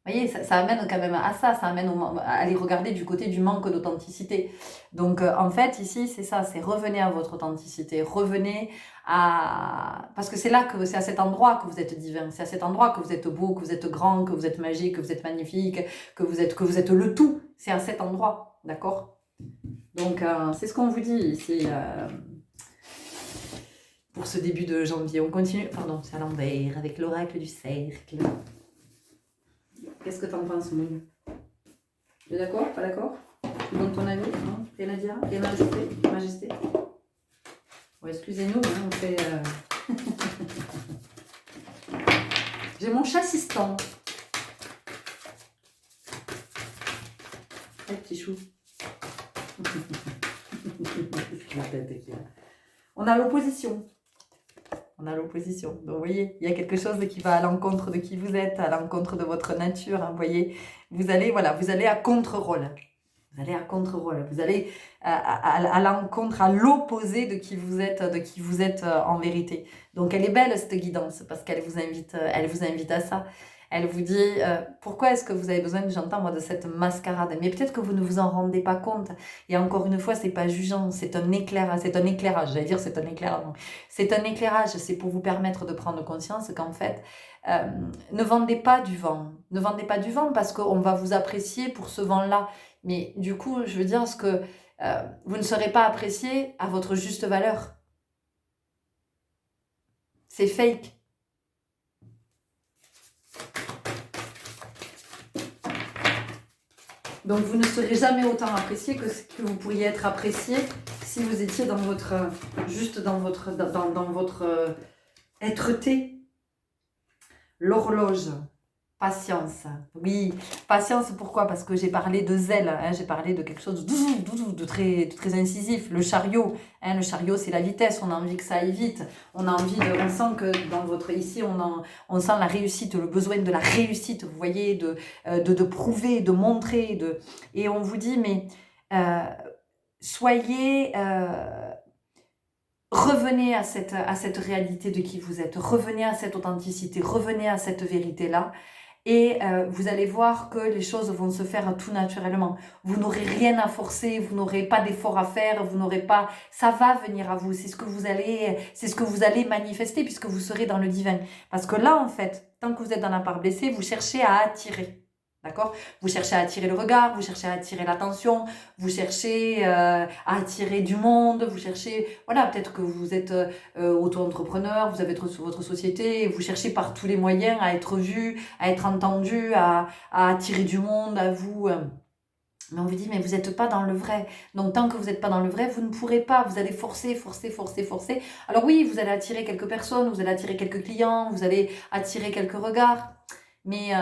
Vous voyez, ça amène quand même à ça, ça amène à aller regarder du côté du manque d'authenticité. Donc, en fait, ici, c'est ça, c'est revenez à votre authenticité, revenez à... Parce que c'est là que c'est à cet endroit que vous êtes divin, c'est à cet endroit que vous êtes beau, que vous êtes grand, que vous êtes magique, que vous êtes magnifique, que vous êtes le tout. C'est à cet endroit, d'accord? Donc, c'est ce qu'on vous dit ici pour ce début de janvier. On continue, pardon, c'est à l'envers, avec l'oracle du cercle. Qu'est-ce que tu en penses, Moon? Tu es d'accord? Pas d'accord? Tu donnes ton avis? Non? Rien à dire? Rien à ajouter? Majesté? Bon, excusez-nous, hein, on fait... J'ai mon chat assistant. Hey, petit chou. La tête qui a... On a l'opposition. On a l'opposition. Donc, vous voyez, il y a quelque chose qui va à l'encontre de qui vous êtes, à l'encontre de votre nature. Hein, vous voyez, vous allez à contre-rôle. Vous allez à contre-rôle. Vous allez à l'encontre, à l'opposé de qui vous êtes en vérité. Donc, elle est belle, cette guidance, parce qu'elle vous invite à ça. Elle vous dit, pourquoi est-ce que vous avez besoin, j'entends moi, de cette mascarade? Mais peut-être que vous ne vous en rendez pas compte. Et encore une fois, c'est pas jugeant, c'est un éclairage. J'allais dire c'est un éclairage. C'est un éclairage, c'est pour vous permettre de prendre conscience qu'en fait, ne vendez pas du vent. Ne vendez pas du vent parce qu'on va vous apprécier pour ce vent-là. Mais du coup, je veux dire que vous ne serez pas apprécié à votre juste valeur. C'est fake. Donc vous ne serez jamais autant apprécié que ce que vous pourriez être apprécié si vous étiez dans votre être-té. L'horloge. Patience. Oui, patience, pourquoi? Parce que j'ai parlé de zèle, hein, j'ai parlé de quelque chose de très incisif. Le chariot, hein, le chariot c'est la vitesse, on a envie que ça aille vite. On sent que dans votre ici, on sent la réussite, le besoin de la réussite, vous voyez, de prouver, de montrer. Et on vous dit, mais soyez... revenez à cette réalité de qui vous êtes, revenez à cette authenticité, revenez à cette vérité-là. Et vous allez voir que les choses vont se faire tout naturellement. Vous n'aurez rien à forcer, vous n'aurez pas d'effort à faire, vous n'aurez pas... Ça va venir à vous, c'est ce que vous allez manifester puisque vous serez dans le divin. Parce que là, en fait, tant que vous êtes dans la part blessée, vous cherchez à attirer. D'accord? Vous cherchez à attirer le regard, vous cherchez à attirer l'attention, vous cherchez à attirer du monde, vous cherchez... Voilà, peut-être que vous êtes auto-entrepreneur, vous avez votre société, vous cherchez par tous les moyens à être vu, à être entendu, à attirer du monde à vous. Mais on vous dit, mais vous n'êtes pas dans le vrai. Donc, tant que vous n'êtes pas dans le vrai, vous ne pourrez pas. Vous allez forcer, forcer, forcer, forcer. Alors oui, vous allez attirer quelques personnes, vous allez attirer quelques clients, vous allez attirer quelques regards. Mais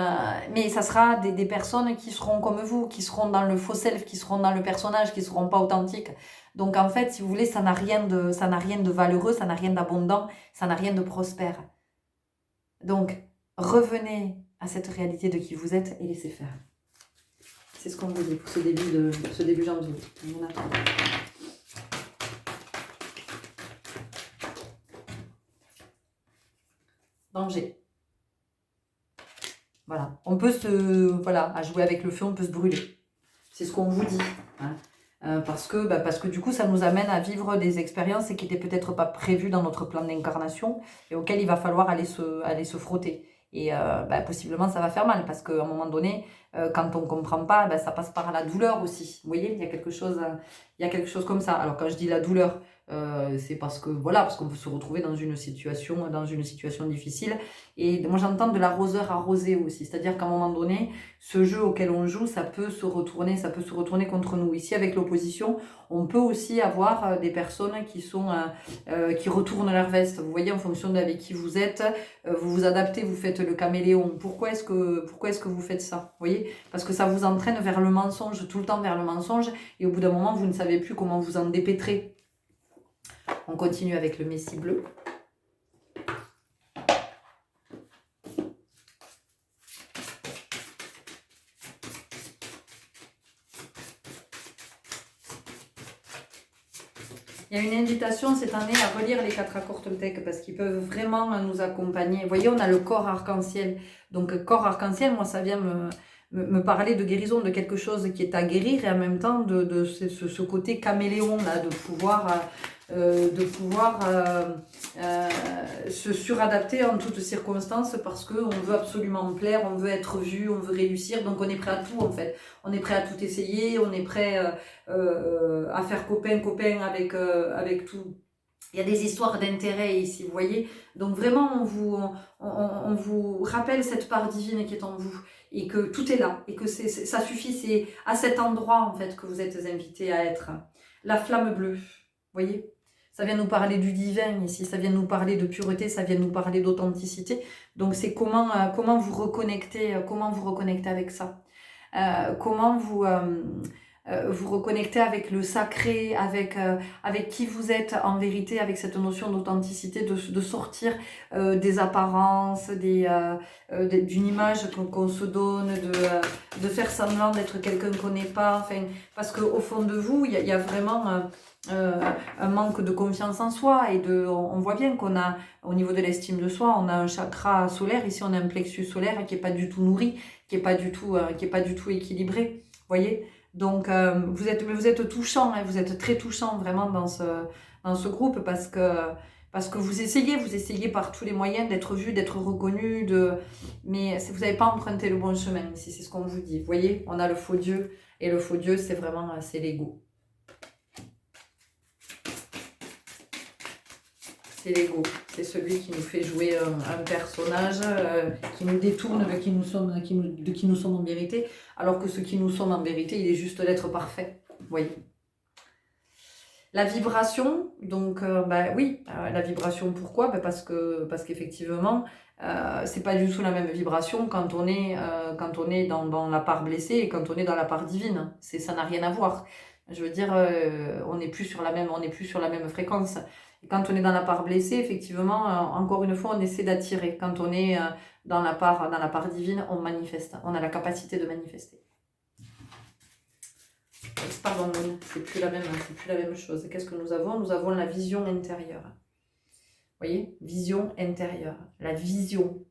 ça sera des personnes qui seront comme vous, qui seront dans le faux self, qui seront dans le personnage, qui ne seront pas authentiques. Donc en fait, si vous voulez, ça n'a rien de valeureux, ça n'a rien d'abondant, ça n'a rien de prospère. Donc, revenez à cette réalité de qui vous êtes et laissez faire. C'est ce qu'on vous dit pour ce début janvier. On attend. Danger. Voilà. On peut à jouer avec le feu, on peut se brûler. C'est ce qu'on vous dit. Hein. Parce que du coup, ça nous amène à vivre des expériences qui n'étaient peut-être pas prévues dans notre plan d'incarnation et auxquelles il va falloir aller se frotter. Et possiblement, ça va faire mal parce qu'à un moment donné, quand on ne comprend pas, ça passe par la douleur aussi. Vous voyez, il y a quelque chose comme ça. Alors, quand je dis la douleur, c'est parce qu'on peut se retrouver dans une situation difficile. Et moi, j'entends de l'arroseur arrosé aussi. C'est-à-dire qu'à un moment donné, ce jeu auquel on joue, ça peut se retourner contre nous. Ici, avec l'opposition, on peut aussi avoir des personnes qui retournent leur veste. Vous voyez, en fonction d'avec qui vous êtes, vous vous adaptez, vous faites le caméléon. Pourquoi est-ce que vous faites ça? Vous voyez? Parce que ça vous entraîne vers le mensonge, tout le temps vers le mensonge, et au bout d'un moment, vous ne savez plus comment vous en dépêtrer. On continue avec le Messie bleu. Il y a une invitation cette année à relire les 4 accords Toltec parce qu'ils peuvent vraiment nous accompagner. Vous voyez, on a le corps arc-en-ciel. Donc, corps arc-en-ciel, moi, ça vient me parler de guérison, de quelque chose qui est à guérir et en même temps de ce côté caméléon, là, de pouvoir se suradapter en toutes circonstances parce qu'on veut absolument plaire, on veut être vu, on veut réussir, donc on est prêt à tout en fait. On est prêt à tout essayer, on est prêt à faire copain avec tout. Il y a des histoires d'intérêt ici, vous voyez. Donc vraiment, on vous rappelle cette part divine qui est en vous et que tout est là et que ça suffit, c'est à cet endroit en fait que vous êtes invités à être. La flamme bleue, vous voyez. Ça vient nous parler du divin ici, ça vient nous parler de pureté, ça vient nous parler d'authenticité. Donc c'est comment vous reconnecter avec ça. Comment vous reconnecter avec le sacré, avec qui vous êtes en vérité, avec cette notion d'authenticité, de sortir des apparences, d'une image qu'on se donne, de faire semblant d'être quelqu'un qu'on n'est pas. Enfin, parce qu'au fond de vous, il y a vraiment un manque de confiance en soi et on voit bien qu'on a au niveau de l'estime de soi, on a un chakra solaire, ici on a un plexus solaire qui est pas du tout nourri, qui est pas du tout équilibré, voyez. Donc vous êtes touchant, hein, vous êtes très touchant vraiment dans ce groupe parce que vous essayez par tous les moyens d'être vu, d'être reconnu, mais vous n'avez pas emprunté le bon chemin ici, c'est ce qu'on vous dit. Vous voyez, on a le faux Dieu et le faux Dieu c'est l'ego. C'est l'ego, c'est celui qui nous fait jouer un personnage, qui nous détourne de qui nous sommes en vérité, alors que ce qui nous sommes en vérité, il est juste d'être parfait. Vous voyez. La vibration, donc la vibration, pourquoi? Parce qu'effectivement, c'est pas du tout la même vibration quand on est dans la part blessée et quand on est dans la part divine. Ça n'a rien à voir. Je veux dire, on n'est plus sur la même fréquence. Et quand on est dans la part blessée, effectivement, encore une fois, on essaie d'attirer. Quand on est dans la part divine, on manifeste. On a la capacité de manifester. Pardon, c'est plus la même chose. Qu'est-ce que nous avons? Nous avons la vision intérieure. Vous voyez? Vision intérieure. La vision.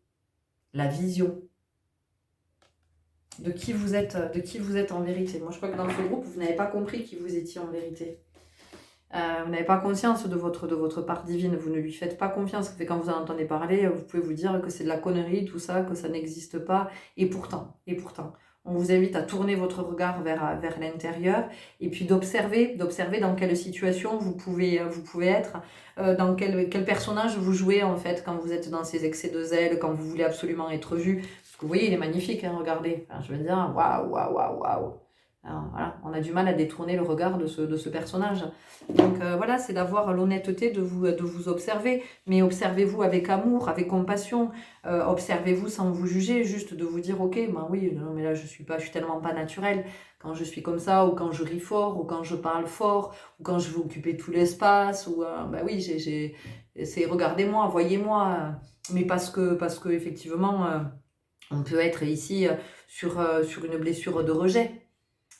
de qui vous êtes en vérité. Moi, je crois que dans ce groupe, vous n'avez pas compris qui vous étiez en vérité. Vous n'avez pas conscience de votre part divine, vous ne lui faites pas confiance. Quand vous en entendez parler, vous pouvez vous dire que c'est de la connerie, tout ça, que ça n'existe pas. Et pourtant, on vous invite à tourner votre regard vers l'intérieur et puis d'observer dans quelle situation vous pouvez être, dans quel personnage vous jouez en fait quand vous êtes dans ces excès de zèle, quand vous voulez absolument être vu. Parce que vous voyez, il est magnifique, hein, regardez. Enfin, je veux dire, waouh, waouh, waouh, waouh. Alors, voilà, on a du mal à détourner le regard de ce personnage. Donc voilà, c'est d'avoir l'honnêteté de vous observer, mais observez-vous avec amour, avec compassion, observez-vous sans vous juger, juste de vous dire ok, ben oui, non mais là je suis tellement pas naturelle quand je suis comme ça, ou quand je ris fort, ou quand je parle fort, ou quand je veux occuper tout l'espace, ou ben oui, c'est regardez-moi, voyez-moi, mais parce que effectivement, on peut être ici sur une blessure de rejet.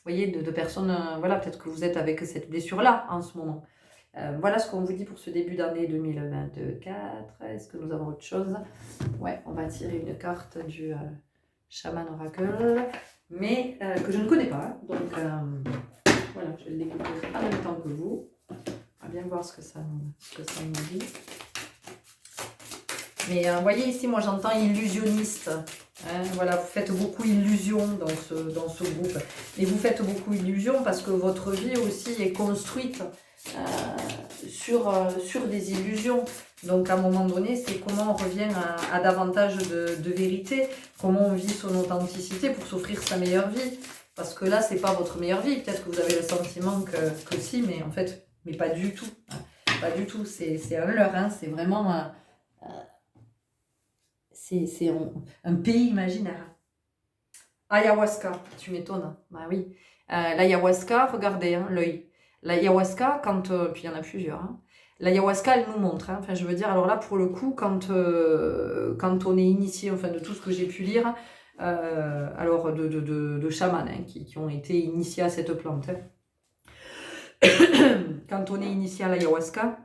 Vous voyez, de personnes, voilà, peut-être que vous êtes avec cette blessure-là en ce moment. Voilà ce qu'on vous dit pour ce début d'année 2024. Est-ce que nous avons autre chose? Ouais, on va tirer une carte du Shaman Oracle, mais que je ne connais pas. Donc voilà, je vais le découvrir en même temps que vous. On va bien voir ce que ça nous dit. Mais vous voyez ici, moi j'entends illusionniste. Hein, voilà, vous faites beaucoup illusion dans ce groupe. Et vous faites beaucoup illusion parce que votre vie aussi est construite sur des illusions. Donc à un moment donné, c'est comment on revient à davantage de vérité, comment on vit son authenticité pour s'offrir sa meilleure vie. Parce que là, c'est pas votre meilleure vie. Peut-être que vous avez le sentiment que si, mais en fait, mais pas du tout. Hein. Pas du tout, c'est un leurre, hein. C'est vraiment... c'est un pays imaginaire. Ayahuasca, tu m'étonnes. Bah oui. L'ayahuasca, regardez, hein, l'œil. L'ayahuasca, puis il y en a plusieurs. Hein. L'ayahuasca, elle nous montre. Hein, enfin, je veux dire, alors là, pour le coup, quand on est initié, enfin, de tout ce que j'ai pu lire, alors de chamans hein, qui ont été initiés à cette plante. Hein. Quand on est initié à l'ayahuasca,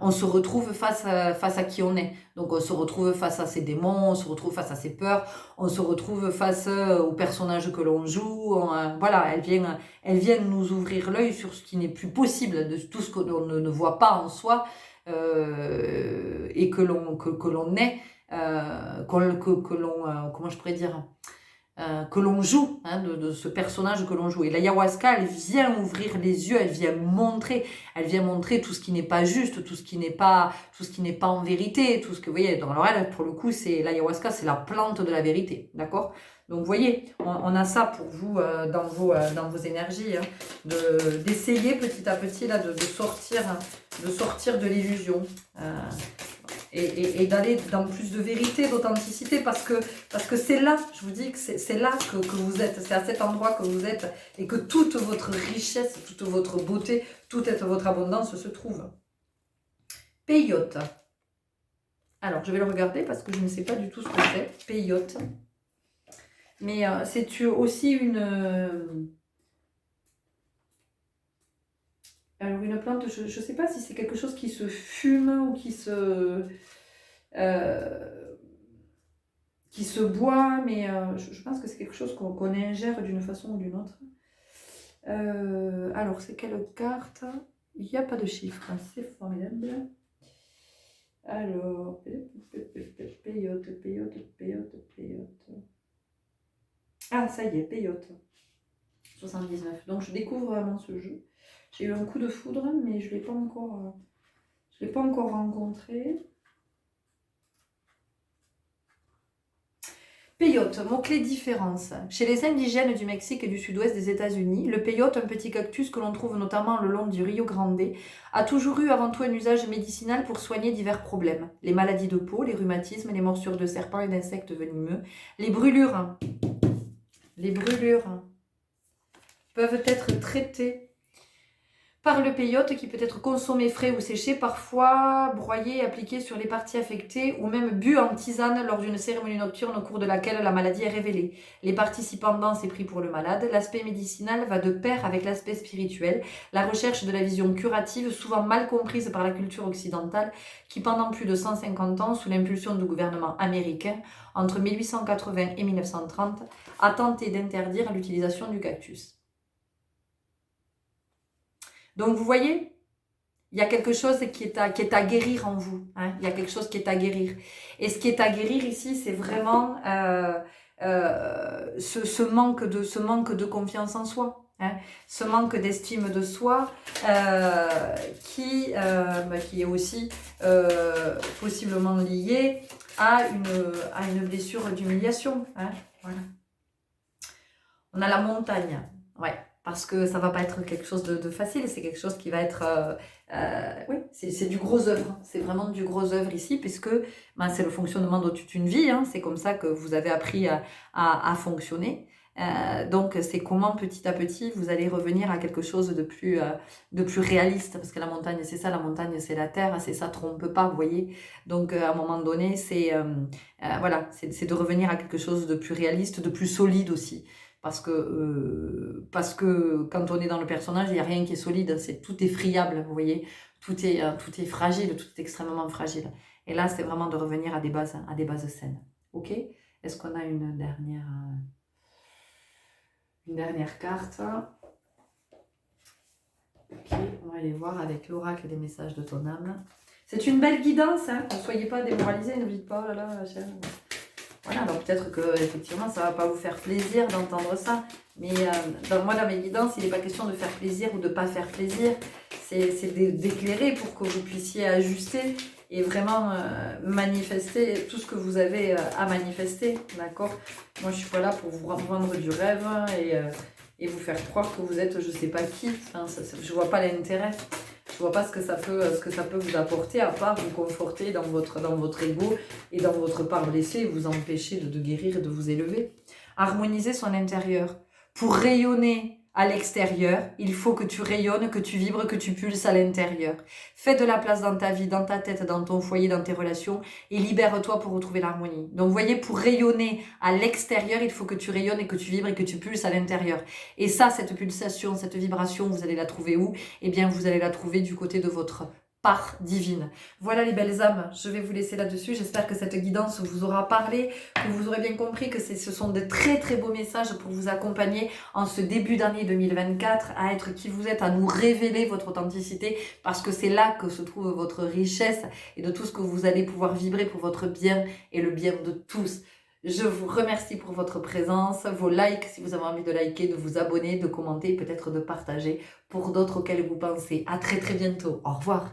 on se retrouve face à qui on est. Donc on se retrouve face à ses démons, on se retrouve face à ses peurs, on se retrouve face aux personnages que l'on joue. Voilà, elles viennent nous ouvrir l'œil sur ce qui n'est plus possible, de tout ce que l'on ne voit pas en soi et que l'on est, comment je pourrais dire, que l'on joue, hein, de ce personnage que l'on joue. Et l'ayahuasca, elle vient ouvrir les yeux, elle vient montrer tout ce qui n'est pas juste, tout ce qui n'est pas en vérité, tout ce que vous voyez. Donc alors elle, pour le coup, c'est l'ayahuasca, c'est la plante de la vérité, d'accord? Donc vous voyez, on a ça pour vous dans vos énergies, hein, d'essayer petit à petit là de sortir de l'illusion. Et d'aller dans plus de vérité, d'authenticité, parce que c'est là, je vous dis que c'est là que vous êtes, c'est à cet endroit que vous êtes, et que toute votre richesse, toute votre beauté, toute votre abondance se trouve. Peyote. Alors, je vais le regarder parce que je ne sais pas du tout ce que c'est, peyote. Mais c'est aussi une... Alors une plante, je ne sais pas si c'est quelque chose qui se fume ou qui se boit, mais je pense que c'est quelque chose qu'on ingère d'une façon ou d'une autre. Alors c'est quelle carte? Il n'y a pas de chiffre, c'est formidable. Alors, peyote. Ah ça y est, peyote. 79. Donc je découvre vraiment ce jeu. J'ai eu un coup de foudre, mais je ne l'ai pas encore rencontré. Peyote, mot-clé différence. Chez les indigènes du Mexique et du sud-ouest des États-Unis, le peyote, un petit cactus que l'on trouve notamment le long du Rio Grande, a toujours eu avant tout un usage médicinal pour soigner divers problèmes. Les maladies de peau, les rhumatismes, les morsures de serpents et d'insectes venimeux, les brûlures peuvent être traitées par le peyote qui peut être consommé frais ou séché, parfois broyé et appliqué sur les parties affectées ou même bu en tisane lors d'une cérémonie nocturne au cours de laquelle la maladie est révélée. Les participants dansent et prient pour le malade. L'aspect médicinal va de pair avec l'aspect spirituel, la recherche de la vision curative, souvent mal comprise par la culture occidentale, qui pendant plus de 150 ans, sous l'impulsion du gouvernement américain, entre 1880 et 1930, a tenté d'interdire l'utilisation du cactus. Donc vous voyez, il y a quelque chose qui est à guérir en vous. Hein. Il y a quelque chose qui est à guérir. Et ce qui est à guérir ici, c'est vraiment ce manque de confiance en soi. Hein. Ce manque d'estime de soi qui est aussi possiblement lié à une blessure d'humiliation. Hein. Voilà. On a la montagne. Ouais. Parce que ça va pas être quelque chose de facile, c'est quelque chose qui va être... oui, c'est du gros œuvre, c'est vraiment du gros œuvre ici, puisque ben, c'est le fonctionnement de toute une vie, hein, c'est comme ça que vous avez appris à fonctionner. Donc c'est comment petit à petit vous allez revenir à quelque chose de plus réaliste, parce que la montagne c'est ça, la montagne c'est la terre, c'est ça, trompe pas, vous voyez. Donc à un moment donné, voilà, c'est de revenir à quelque chose de plus réaliste, de plus solide aussi. Parce que quand on est dans le personnage, il n'y a rien qui est solide, tout est friable, vous voyez, tout est fragile, tout est extrêmement fragile. Et là, c'est vraiment de revenir à des bases saines. Ok? Est-ce qu'on a une dernière carte? Ok, on va aller voir avec l'oracle des messages de ton âme. C'est une belle guidance, hein? Ne soyez pas démoralisés, ne dites pas, oh là là, chère. Voilà, alors peut-être que effectivement ça va pas vous faire plaisir d'entendre ça, mais dans mes guidances, il n'est pas question de faire plaisir ou de pas faire plaisir, c'est d'éclairer pour que vous puissiez ajuster et vraiment manifester tout ce que vous avez à manifester, d'accord? Moi je suis pas là pour vous vendre du rêve et vous faire croire que vous êtes je sais pas qui, enfin, je vois pas l'intérêt. Je vois pas ce que ça peut vous apporter à part vous conforter dans votre ego et dans votre part blessée et vous empêcher de guérir et de vous élever. Harmoniser son intérieur. Pour rayonner à l'extérieur, il faut que tu rayonnes, que tu vibres, que tu pulses à l'intérieur. Fais de la place dans ta vie, dans ta tête, dans ton foyer, dans tes relations et libère-toi pour retrouver l'harmonie. Donc vous voyez, pour rayonner à l'extérieur, il faut que tu rayonnes et que tu vibres et que tu pulses à l'intérieur. Et ça, cette pulsation, cette vibration, vous allez la trouver où? Eh bien, vous allez la trouver du côté de votre part divine. Voilà les belles âmes, je vais vous laisser là-dessus. J'espère que cette guidance vous aura parlé, que vous aurez bien compris que ce sont de très très beaux messages pour vous accompagner en ce début d'année 2024 à être qui vous êtes, à nous révéler votre authenticité parce que c'est là que se trouve votre richesse et de tout ce que vous allez pouvoir vibrer pour votre bien et le bien de tous. Je vous remercie pour votre présence, vos likes si vous avez envie de liker, de vous abonner, de commenter, peut-être de partager pour d'autres auxquels vous pensez. À très très bientôt. Au revoir.